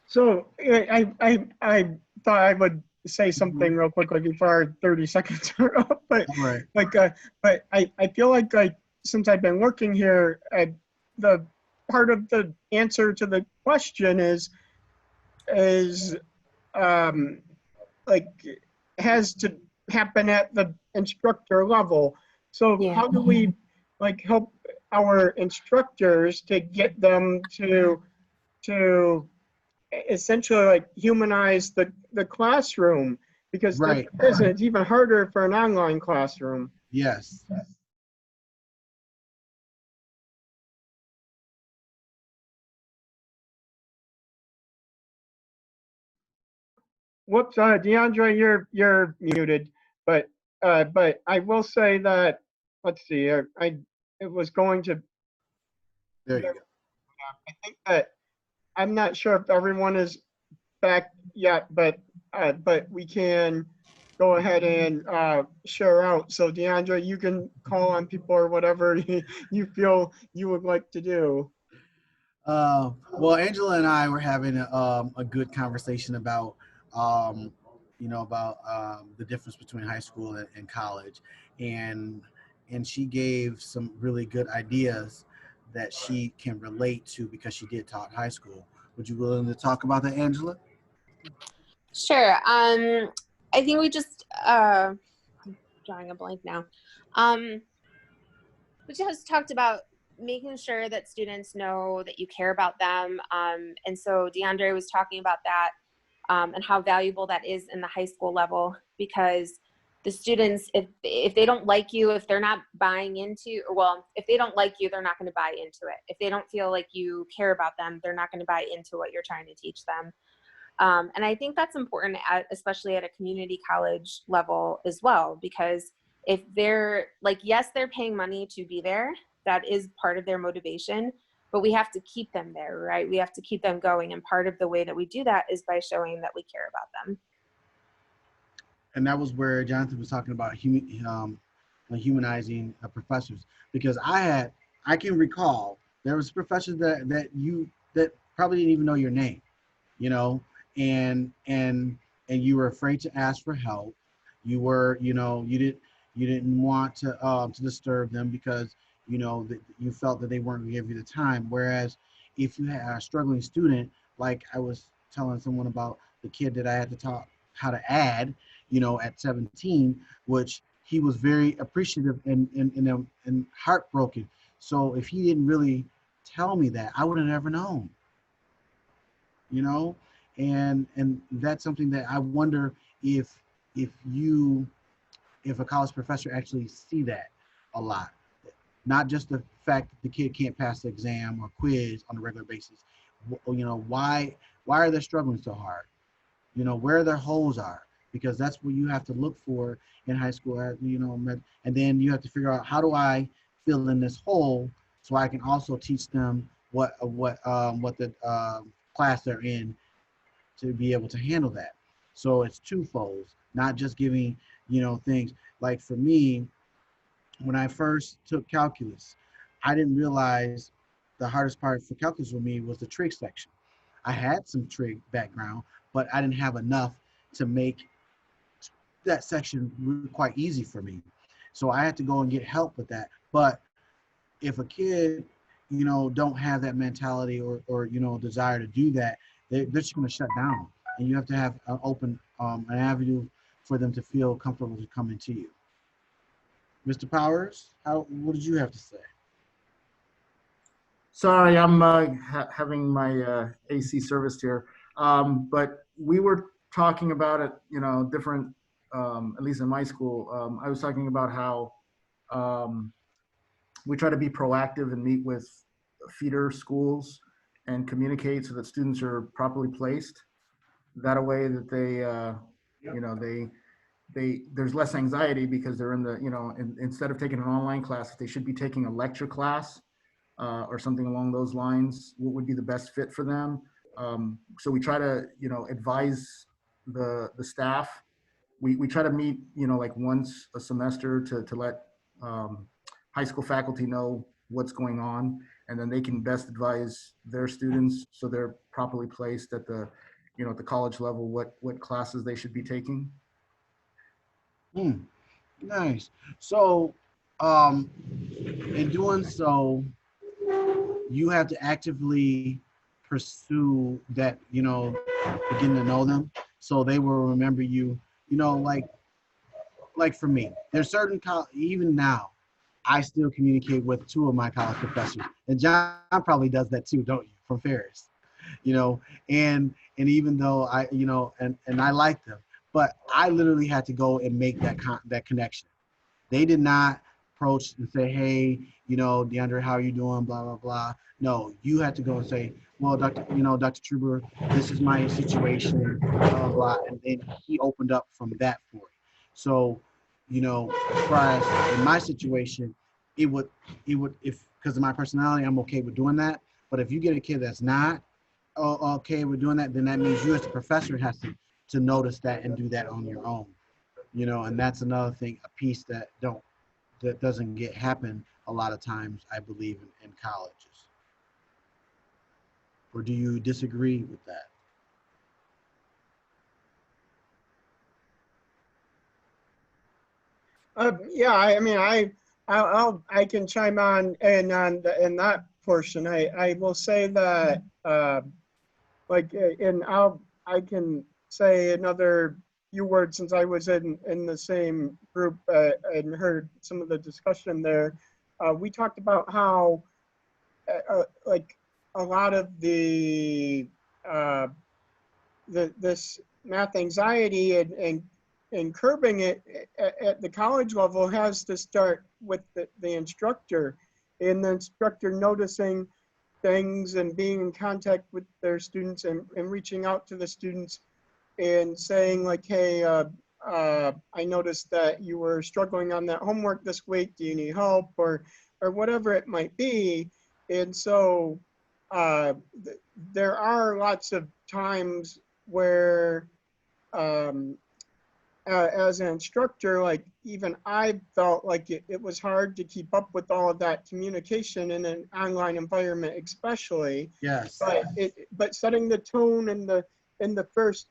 So I thought I would say something real quickly before our 30 seconds are up, but All right. but I feel like since I've been working here, the part of the answer to the question is like has to happen at the instructor level. So Yeah. how do we like help our instructors to get them to essentially like humanize the classroom? Because Right. it's even harder for an online classroom. Yes. Whoops, Deondre, you're muted. But I will say that, let's see, I it was going to. There you go. I think that I'm not sure if everyone is back yet, but we can go ahead and share out. So Deondre, you can call on people or whatever you feel you would like to do. Well, Angela and I were having a good conversation about, you know, about the difference between high school and college, and she gave some really good ideas that she can relate to because she did taught high school. Would you willing to talk about that, Angela? Sure. I think we just drawing a blank now. We just talked about making sure that students know that you care about them. And so Deondre was talking about that and how valuable that is in the high school level, because the students, if they don't like you, if they're not buying into, well, if they don't like you, they're not going to buy into it. If they don't feel like you care about them, they're not going to buy into what you're trying to teach them. And I think that's important, especially at a community college level as well, because if they're like, yes, they're paying money to be there, that is part of their motivation, but we have to keep them there, right? We have to keep them going. And part of the way that we do that is by showing that we care about them. And that was where Jonathan was talking about humanizing professors, because I can recall there was professors that probably didn't even know your name, you know, and you were afraid to ask for help. You were, you know, you didn't want to disturb them because, you know, that you felt that they weren't going to give you the time. Whereas if you had a struggling student, like I was telling someone about the kid that I had to taught how to add, you know, at 17, which he was very appreciative and heartbroken. So if he didn't really tell me that, I would have never known, you know. And that's something that I wonder if a college professor actually see that a lot, not just the fact that the kid can't pass the exam or quiz on a regular basis. You know, why are they struggling so hard? You know, where their holes are, because that's what you have to look for in high school, you know, and then you have to figure out, how do I fill in this hole so I can also teach them what the class they're in to be able to handle that. So it's twofold, not just giving, you know, things. Like for me, when I first took calculus, I didn't realize the hardest part for calculus for me was the trig section. I had some trig background, but I didn't have enough to make that section quite easy for me. So I had to go and get help with that. But if a kid, you know, don't have that mentality or you know, desire to do that, they're just going to shut down. And you have to have an an avenue for them to feel comfortable to coming to you. Mr. Powers, what did you have to say? Sorry, I'm having my AC serviced here. But we were talking about it, different, at least in my school. I was talking about how we try to be proactive and meet with feeder schools and communicate so that students are properly placed. That a way that there's less anxiety because they're in the, instead of taking an online class, they should be taking a lecture class or something along those lines. What would be the best fit for them? So we try to, advise the staff. We try to meet, like once a semester to let high school faculty know what's going on, and then they can best advise their students so they're properly placed at the, at the college level, what classes they should be taking. Nice. So, in doing so, you have to actively pursue that, getting to know them, so they will remember you. Like for me, there's certain even now, I still communicate with 2 of my college professors, and John probably does that too, don't you? From Ferris, and even though and I like them, but I literally had to go and make that connection. They did not approach and say, hey, Deondre, how are you doing? Blah, blah, blah. No, you had to go and say, well, Dr. Truber, this is my situation, blah, blah, blah. And then he opened up from that for it. So, as far as in my situation, it would, if, because of my personality, I'm okay with doing that. But if you get a kid that's not okay with doing that, then that means you as the professor has to notice that and do that on your own. And that's another thing, a piece that doesn't happen a lot of times, I believe, in colleges. Or do you disagree with that? Yeah, I mean, I can chime on in that portion. I will say that I can say another few words since I was in the same group and heard some of the discussion there. We talked about how like a lot of this math anxiety and curbing it at the college level has to start with the instructor, and the instructor noticing things and being in contact with their students and reaching out to the students and saying like, hey, I noticed that you were struggling on that homework this week. Do you need help, or whatever it might be? And so there are lots of times where as an instructor, like even I felt like it was hard to keep up with all of that communication in an online environment, especially. Yes. But setting the tone in the first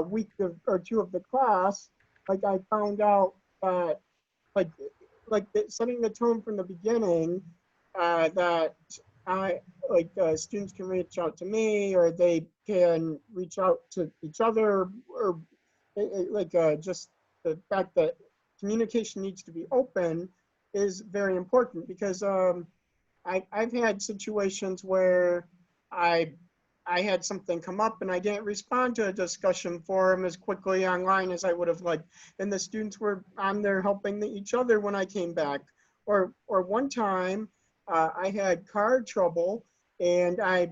week or 2 of the class, like I found out that setting the tone from the beginning, that students can reach out to me, or they can reach out to each other, or just the fact that communication needs to be open is very important, because I've had situations where I had something come up and I didn't respond to a discussion forum as quickly online as I would have liked, and the students were on there helping each other when I came back. Or one time I had car trouble, and I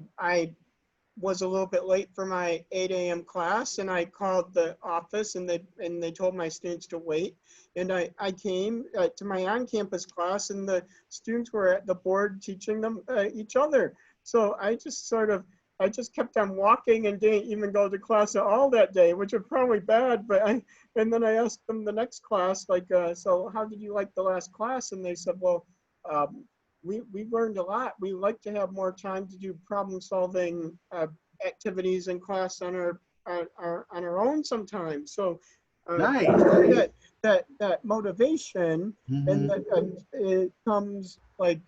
was a little bit late for my 8 a.m. class, and I called the office, and they told my students to wait. And I came to my on-campus class, and the students were at the board teaching them each other. So I just kept on walking and didn't even go to class at all that day, which was probably bad. And then I asked them the next class, like, so how did you like the last class? And they said, well, we learned a lot. We like to have more time to do problem solving activities in class on our own sometimes. So Nice. that motivation, and that it comes like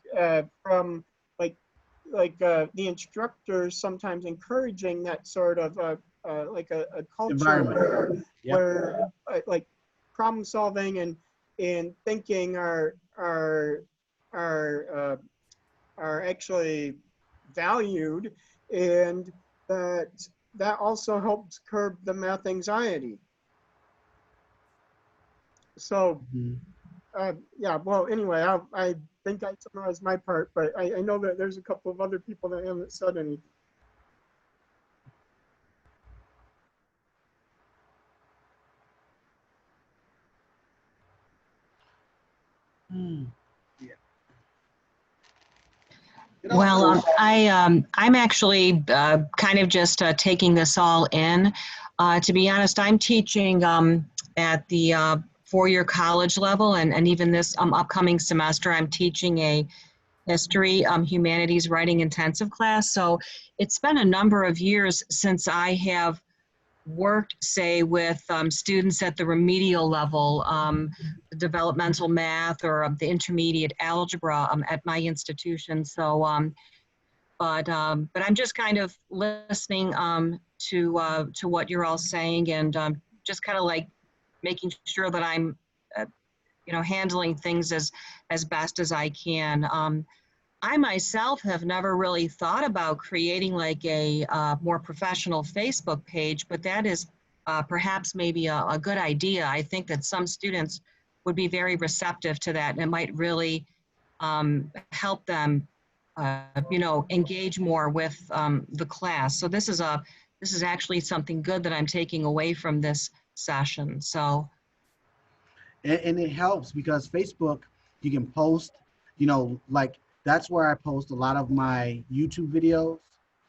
from like the instructors sometimes encouraging that sort of like a culture Environment. Yep. where like problem solving and thinking are actually valued, and that also helps curb the math anxiety. So Mhm. yeah, well, anyway, I think I summarized my part, but I know that there's a couple of other people that haven't said anything. Hmm. Yeah. Well, I'm actually kind of just taking this all in. To be honest, I'm teaching at the four-year college level, and even this upcoming semester, I'm teaching a history, humanities writing intensive class. So it's been a number of years since I have worked, say, with students at the remedial level, developmental math or the intermediate algebra at my institution. So, but I'm just kind of listening to what you're all saying, and just kind of like making sure that I'm, handling things as best as I can. I myself have never really thought about creating like a more professional Facebook page, but that is perhaps maybe a good idea. I think that some students would be very receptive to that, and it might really help them, engage more with the class. So this is actually something good that I'm taking away from this session. So. And it helps because Facebook, you can post, like that's where I post a lot of my YouTube videos,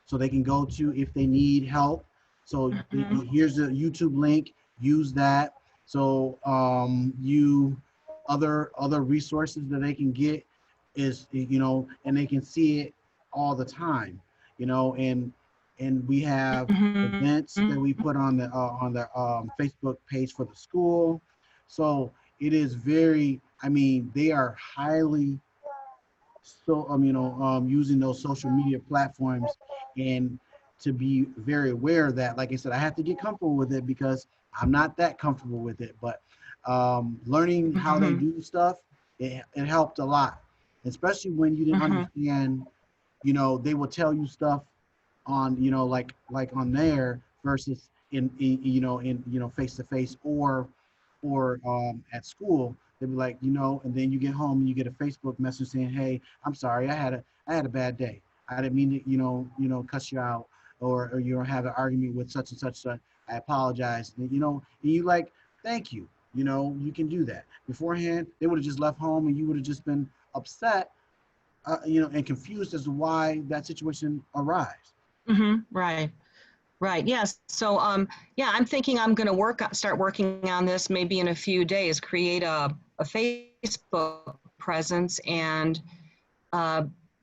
so they can go to if they need help. So here's the YouTube link, use that. So you other resources that they can get is, and they can see it all the time, and we have events that we put on the Facebook page for the school. So it is very, I mean, they are highly so using those social media platforms, and to be very aware of that. Like I said, I have to get comfortable with it because I'm not that comfortable with it, but learning how they do stuff, it helped a lot, especially when you didn't understand. They will tell you stuff on, like on there versus in face to face, or at school. They'd be like, and then you get home and you get a Facebook message saying, "Hey, I'm sorry, I had a bad day. I didn't mean to, cuss you out, or have an argument with such and such. I apologize." And, and you like, thank you. You can do that. Beforehand, they would have just left home and you would have just been upset, and confused as to why that situation arose. Right. Right. Yes. So, yeah, I'm thinking I'm going to start working on this maybe in a few days, create a Facebook presence, and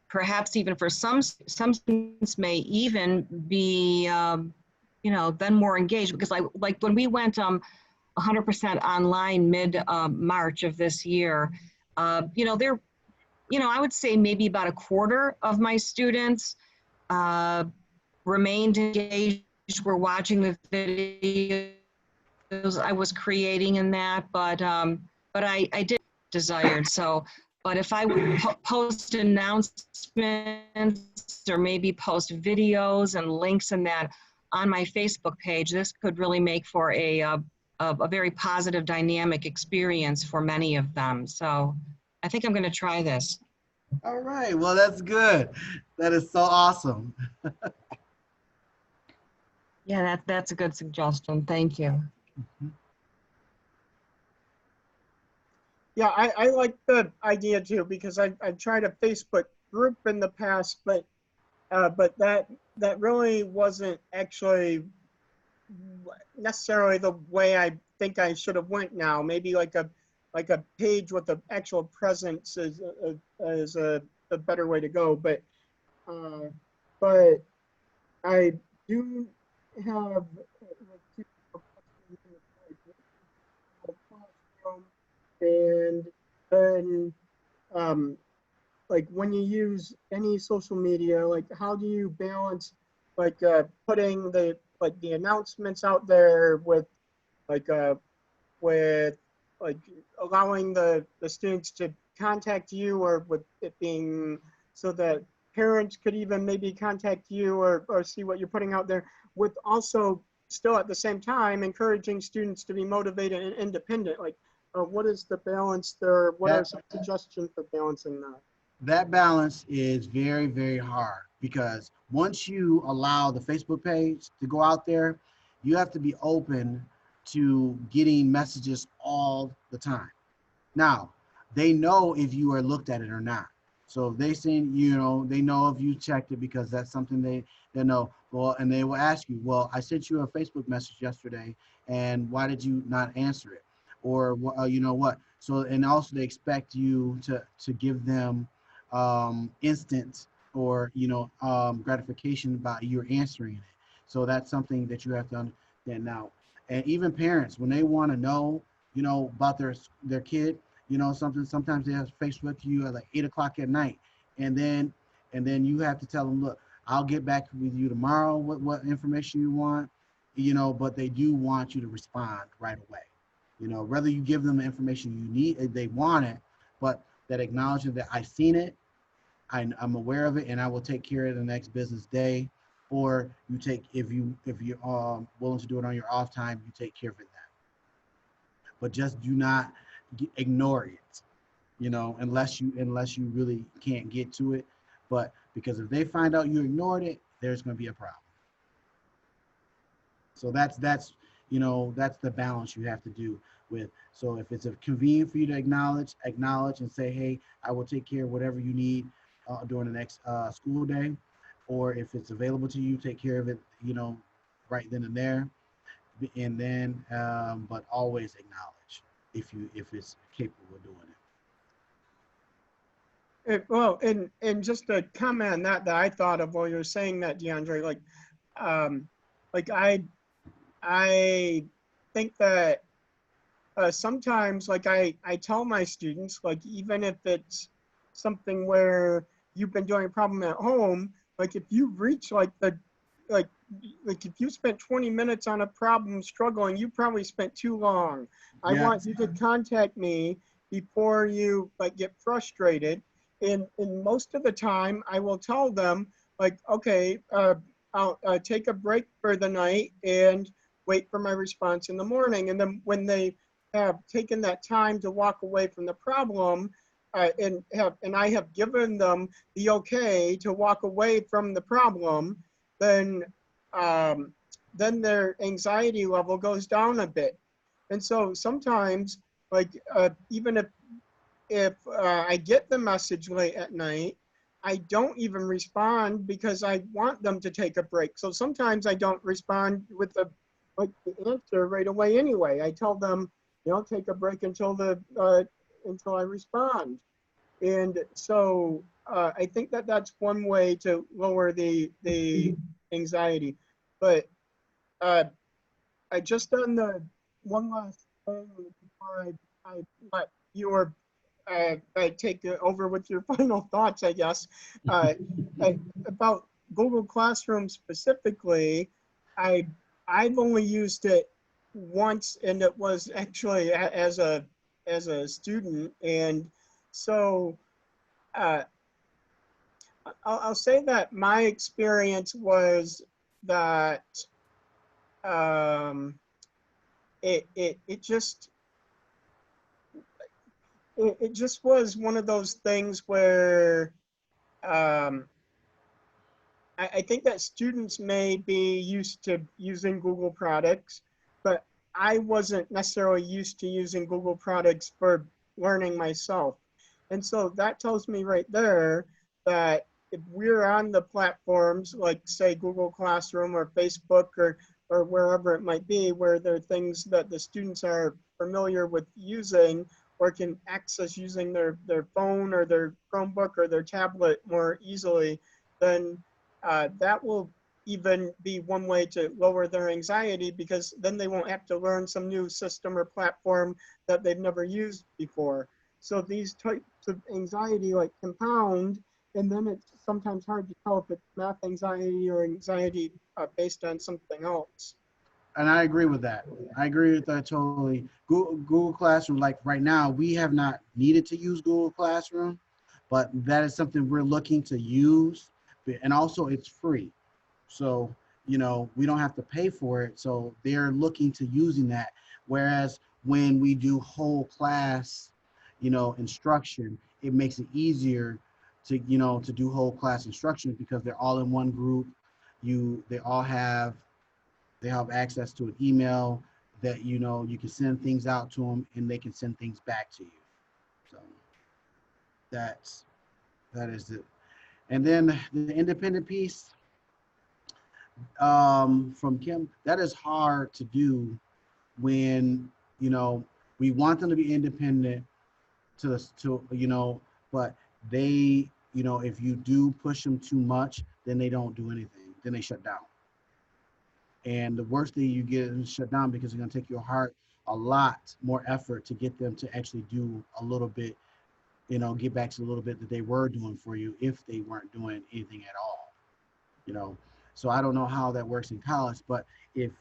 perhaps even for some students may even be, then more engaged, because like when we went 100% online mid March of this year, there, I would say maybe about a quarter of my students remained engaged, were watching the videos I was creating in that, but I did desired. So, but if I would post announcements or maybe post videos and links in that on my Facebook page, this could really make for a very positive dynamic experience for many of them. So I think I'm going to try this. All right. Well, that's good. That is so awesome. Yeah, that's a good suggestion. Thank you. Yeah, I like the idea too, because I've tried a Facebook group in the past, but that really wasn't actually necessarily the way I think I should have went now. Maybe like a page with the actual presence is a better way to go. But I do have two questions in the classroom, and then like when you use any social media, like how do you balance like putting the announcements out there like with like allowing the students to contact you, or with it being so that parents could even maybe contact you or see what you're putting out there, with also still at the same time encouraging students to be motivated and independent? Like what is the balance there? What are That some suggestions for balancing that? that balance is very, very hard because once you allow the Facebook page to go out there, you have to be open to getting messages all the time. Now, they know if you are looked at it or not. So if they send, they know if you checked it because that's something they know. Well, and they will ask you, well, I sent you a Facebook message yesterday, and why did you not answer it? Or you know what? So, and also they expect you to give them instant or gratification about you answering it. So that's something that you have to understand now. And even parents, when they want to know, about their kid, sometimes they have Facebook you at like 8 o'clock at night, and then you have to tell them, look, I'll get back with you tomorrow. What information you want, but they do want you to respond right away. Whether you give them the information you need, they want it, but that acknowledgement that I've seen it, I'm aware of it, and I will take care of it the next business day. Or you take, if you're willing to do it on your off time, you take care of it then. But just do not ignore it, unless you really can't get to it. But because if they find out you ignored it, there's going to be a problem. So that's the balance you have to do with. So if it's convenient for you to acknowledge and say, hey, I will take care of whatever you need during the next school day, or if it's available to you, take care of it, right then and there. And then, but always acknowledge if it's capable of doing it. Well, and just a comment on that I thought of while you were saying that, Deondre, like I think that sometimes, like I tell my students, like even if it's something where you've been doing a problem at home, like if you reach like if you spent 20 minutes on a problem struggling, you probably spent too long. I want you to contact me before you like get frustrated. And most of the time I will tell them like, okay, I'll take a break for the night and wait for my response in the morning. And then when they have taken that time to walk away from the problem, and I have given them the okay to walk away from the problem, then their anxiety level goes down a bit. And so sometimes, like even if I get the message late at night, I don't even respond because I want them to take a break. So sometimes I don't respond with the answer right away anyway. I tell them, take a break until I respond. And so I think that that's one way to lower the anxiety. But I just done the one last thing before I let you or I take it over with your final thoughts, I guess. About Google Classroom specifically, I've only used it once, and it was actually as a student. And so I'll say that my experience was that it just was one of those things where I think that students may be used to using Google products, but I wasn't necessarily used to using Google products for learning myself. And so that tells me right there that if we're on the platforms like say Google Classroom or Facebook or wherever it might be, where there are things that the students are familiar with using or can access using their phone or their Chromebook or their tablet more easily, then that will even be one way to lower their anxiety, because then they won't have to learn some new system or platform that they've never used before. So these types of anxiety like compound, and then it's sometimes hard to tell if it's math anxiety or anxiety based on something else. And I agree with that. I agree with that totally. Google Classroom, like right now, we have not needed to use Google Classroom, but that is something we're looking to use. And also it's free. So, you know, we don't have to pay for it. So they're looking to using that. Whereas when we do whole class, you know, instruction, it makes it easier to, you know, to do whole class instruction because they're all in one group. They have access to an email that, you know, you can send things out to them and they can send things back to you. So that is it. And then the independent piece from Kim, that is hard to do when, you know, we want them to be independent you know, but they, you know, if you do push them too much, then they don't do anything. Then they shut down. And the worst thing, you get them shut down because it's going to take you a lot more effort to get them to actually do a little bit, you know, get back to a little bit that they were doing for you if they weren't doing anything at all, you know. So I don't know how that works in college, but if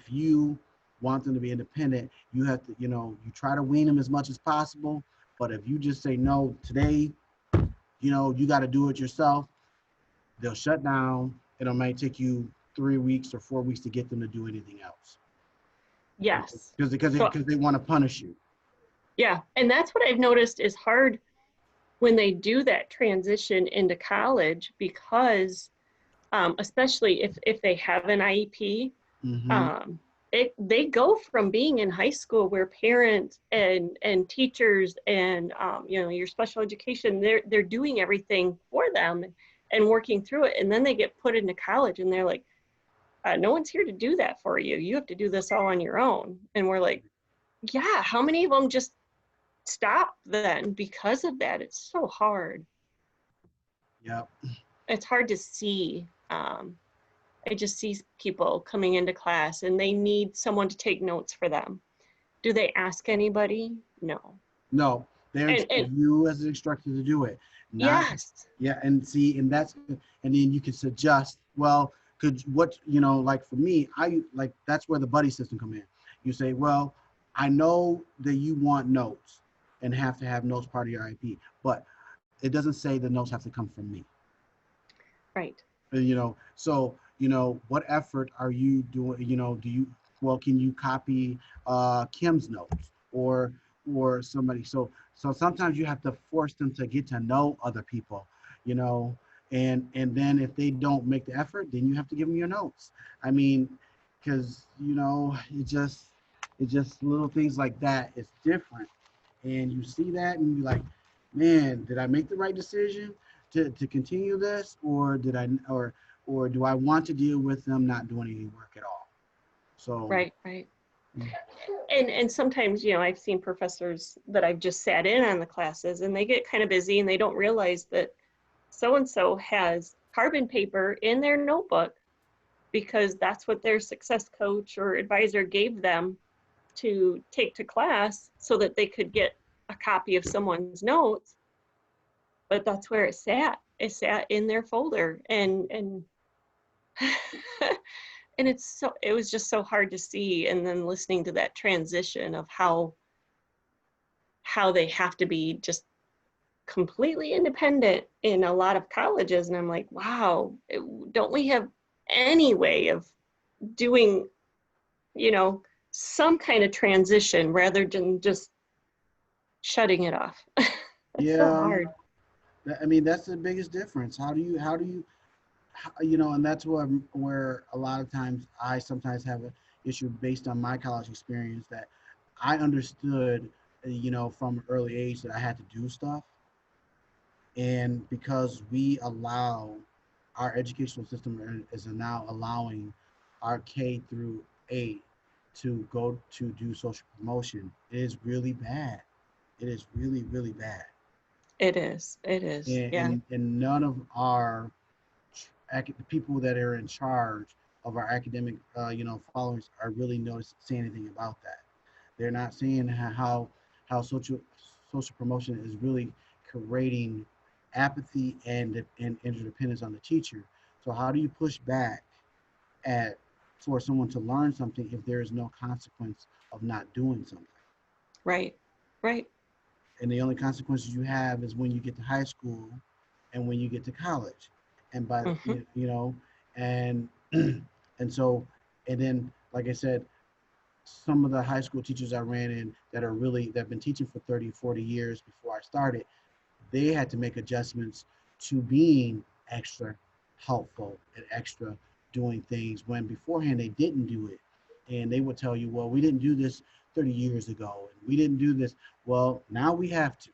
you want them to be independent, you have to, you know, you try to wean them as much as possible. But if you just say no today, you know, you got to do it yourself, they'll shut down. It might take you 3 weeks or 4 weeks to get them to do anything else. Yes. Because they want to punish you. Yeah, and that's what I've noticed is hard when they do that transition into college because especially if they have an IEP, Mm-hmm. they go from being in high school where parents and teachers and you know, your special education, they're doing everything for them and working through it, and then they get put into college and they're like, no one's here to do that for you. You have to do this all on your own. And we're like, yeah, how many of them just stop then because of that? It's so hard. Yep. It's hard to see. I just see people coming into class and they need someone to take notes for them. Do they ask anybody? No. No, they're expecting you as an instructor to do it. Yes. Yeah, and see, and then you can suggest, well, you know, like for me, that's where the buddy system come in. You say, well, I know that you want notes and have to have notes part of your IP, but it doesn't say the notes have to come from me. Right. You know, so, you know, what effort are you doing? You know, can you copy Kim's notes or somebody? So sometimes you have to force them to get to know other people, you know, and then if they don't make the effort, then you have to give them your notes. I mean, because, you know, it's just little things like that. It's different. And you see that and you're like, man, did I make the right decision to continue this, or do I want to deal with them not doing any work at all? So right. And sometimes, you know, I've seen professors that I've just sat in on the classes and they get kind of busy and they don't realize that so-and-so has carbon paper in their notebook because that's what their success coach or advisor gave them to take to class so that they could get a copy of someone's notes. But that's where it sat. It sat in their folder, and and it was just so hard to see. And then listening to that transition of how they have to be just completely independent in a lot of colleges, and I'm like, wow, don't we have any way of doing, you know, some kind of transition rather than just shutting it off? It's so hard. I mean, that's the biggest difference. How do you you know, and that's where a lot of times I sometimes have an issue based on my college experience, that I understood, you know, from an early age that I had to do stuff. And because we allow, our educational system is now allowing our K through 8 to go to do social promotion, it is really bad. It is really, really bad. It is. Yeah. And none of our the people that are in charge of our academic, you know, followers are really saying anything about that. They're not saying how social social promotion is really creating apathy and interdependence on the teacher. So how do you push back at for someone to learn something if there is no consequence of not doing something? Right. Right. And the only consequences you have is when you get to high school and when you get to college. And by Hmm. you know, and and so, and then like I said, some of the high school teachers I ran in that have been teaching for 30, 40 years before I started, they had to make adjustments to being extra helpful and extra doing things when beforehand they didn't do it. And they would tell you, well, we didn't do this 30 years ago, and we didn't do this. Well, now we have to,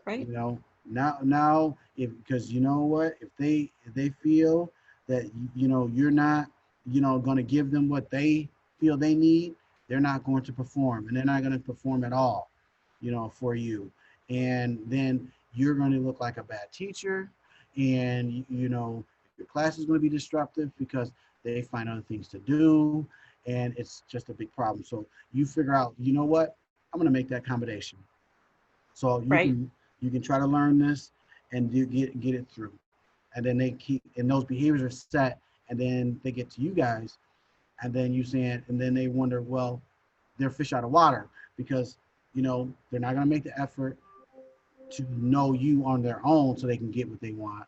Right. now if, because you know what, if they feel that you're not going to give them what they feel they need, they're not going to perform, and they're not going to perform at all for you. And then you're going to look like a bad teacher, and your class is going to be disruptive because they find other things to do, and it's just a big problem. So you figure out, you know what, I'm going to make that accommodation. So Right. you can try to learn this and you get it through. And then they keep, and those behaviors are set, and then they get to you guys, and then and then they wonder, well, they're fish out of water because they're not going to make the effort to know you on their own so they can get what they want,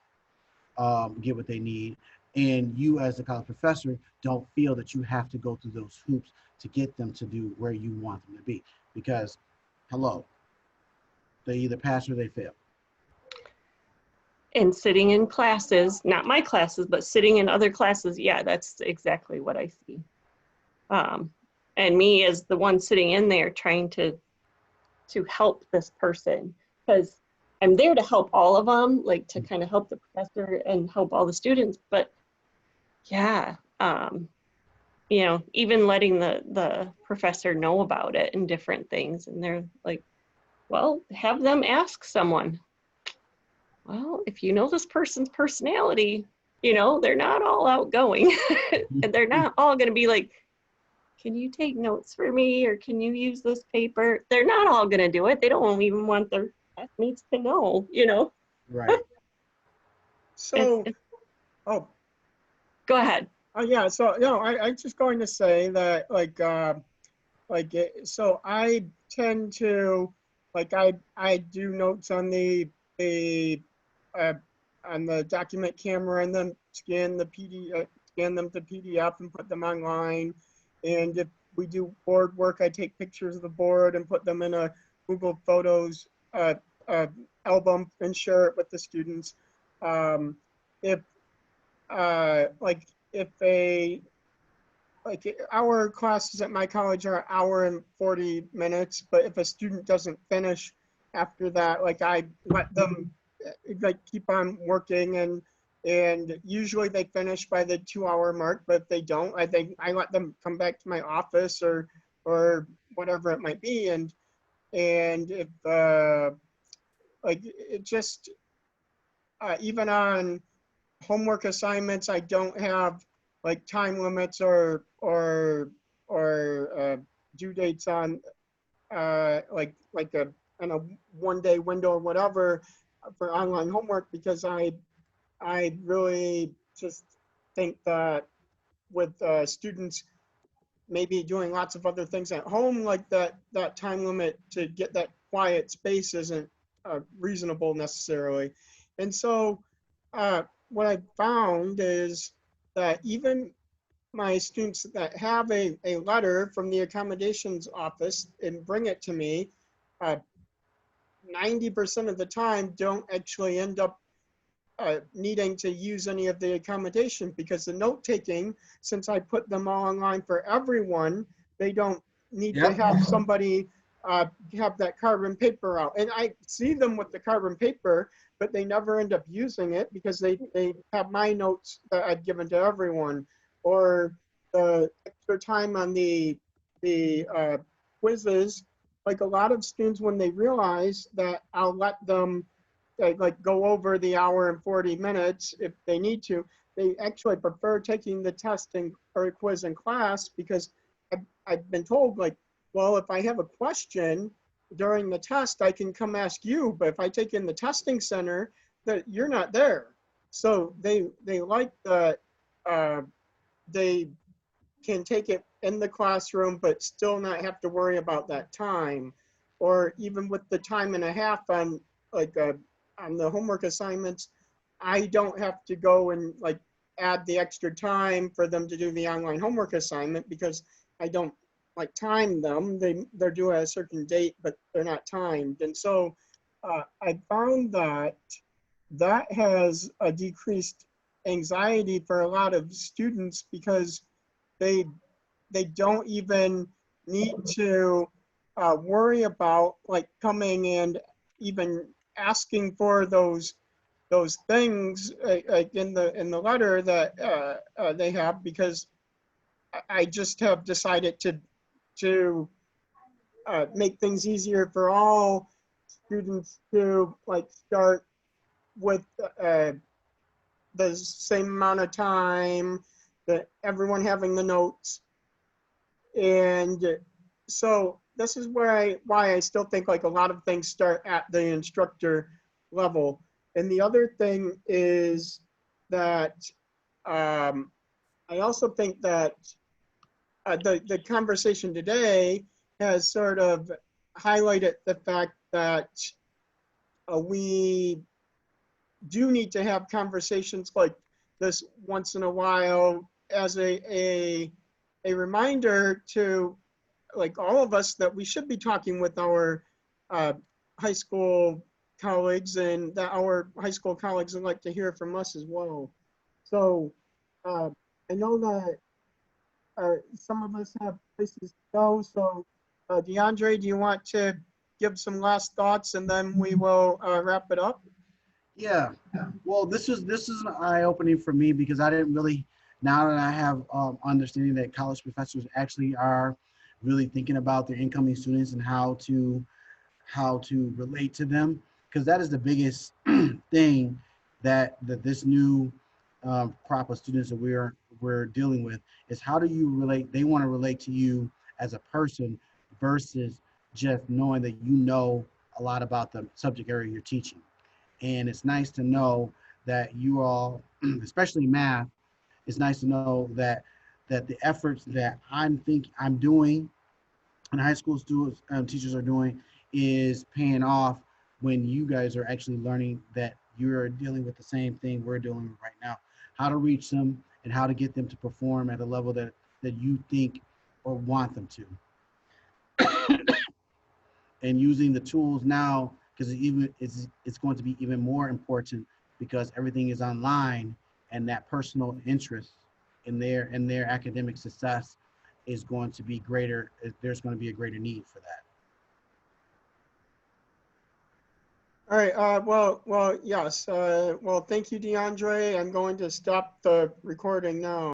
get what they need. And you as the college professor don't feel that you have to go through those hoops to get them to do where you want them to be, because hello, they either pass or they fail. And sitting in classes, not my classes, but sitting in other classes, yeah, that's exactly what I see. And me as the one sitting in there trying to help this person, because I'm there to help all of them, like to kind of help the professor and help all the students. But yeah, even letting the professor know about it and different things. And they're like, well, have them ask someone. Well, if you know this person's personality, they're not all outgoing and they're not all going to be like, can you take notes for me? Or can you use this paper? They're not all going to do it. They don't even want their classmates to know, Right. So, it's, oh, go ahead. yeah. So, I'm just going to say that, so I tend to, I do notes on the uh, on the document camera, and then scan them to PDF and put them online. And if we do board work, I take pictures of the board and put them in a Google Photos album and share it with the students. If if our classes at my college are an hour and 40 minutes, but if a student doesn't finish after that, I let them keep on working, and usually they finish by the 2-hour mark. But if they don't, I let them come back to my office or whatever it might be. And if it just even on homework assignments, I don't have time limits or due dates on on a 1-day window or whatever for online homework, because I really just think that with students maybe doing lots of other things at home, that time limit to get that quiet space isn't reasonable necessarily. And so what I found is that even my students that have a letter from the accommodations office and bring it to me, 90% of the time don't actually end up needing to use any of the accommodation, because the note taking, since I put them all online for everyone, they don't need to have somebody have that carbon paper out. And I see them with the carbon paper, but they never end up using it because they have my notes that I've given to everyone. Or the extra time on the quizzes, a lot of students, when they realize that I'll let them go over the hour and 40 minutes if they need to, they actually prefer taking the test or quiz in class, because I've been told, well, if I have a question, during the test, I can come ask you, but if I take in the testing center, that you're not there. So they like that they can take it in the classroom, but still not have to worry about that time. Or even with the time and a half on on the homework assignments, I don't have to go and like add the extra time for them to do the online homework assignment because I don't like time them. They're due at a certain date, but they're not timed. And so I found that that has a decreased anxiety for a lot of students because they don't even need to worry about like coming and even asking for those things like in the letter that they have, because I just have decided to make things easier for all students to like start with the same amount of time, that everyone having the notes. And so this is why I still think like a lot of things start at the instructor level. And the other thing is that I also think that the conversation today has sort of highlighted the fact that we do need to have conversations like this once in a while as a reminder to like all of us that we should be talking with our high school colleagues, and that our high school colleagues would like to hear from us as well. So I know that some of us have places to go. So Deondre, do you want to give some last thoughts and then we will wrap it up? Yeah, well, this is an eye opening for me because I didn't really. Now that I have understanding that college professors actually are really thinking about their incoming students and how to relate to them, because that is the biggest thing that this new crop of students that we're dealing with is how do you relate. They want to relate to you as a person versus just knowing that you know a lot about the subject area you're teaching. And it's nice to know that you all, especially math, it's nice to know that the efforts that I'm doing and high school students teachers are doing is paying off when you guys are actually learning that you're dealing with the same thing we're dealing with right now. How to reach them and how to get them to perform at a level that you think or want them to. And using the tools now, because it's going to be even more important because everything is online, and that personal interest in their academic success is going to be greater. There's going to be a greater need for that. All right, well, yes. Well, thank you, Deondre. I'm going to stop the recording now.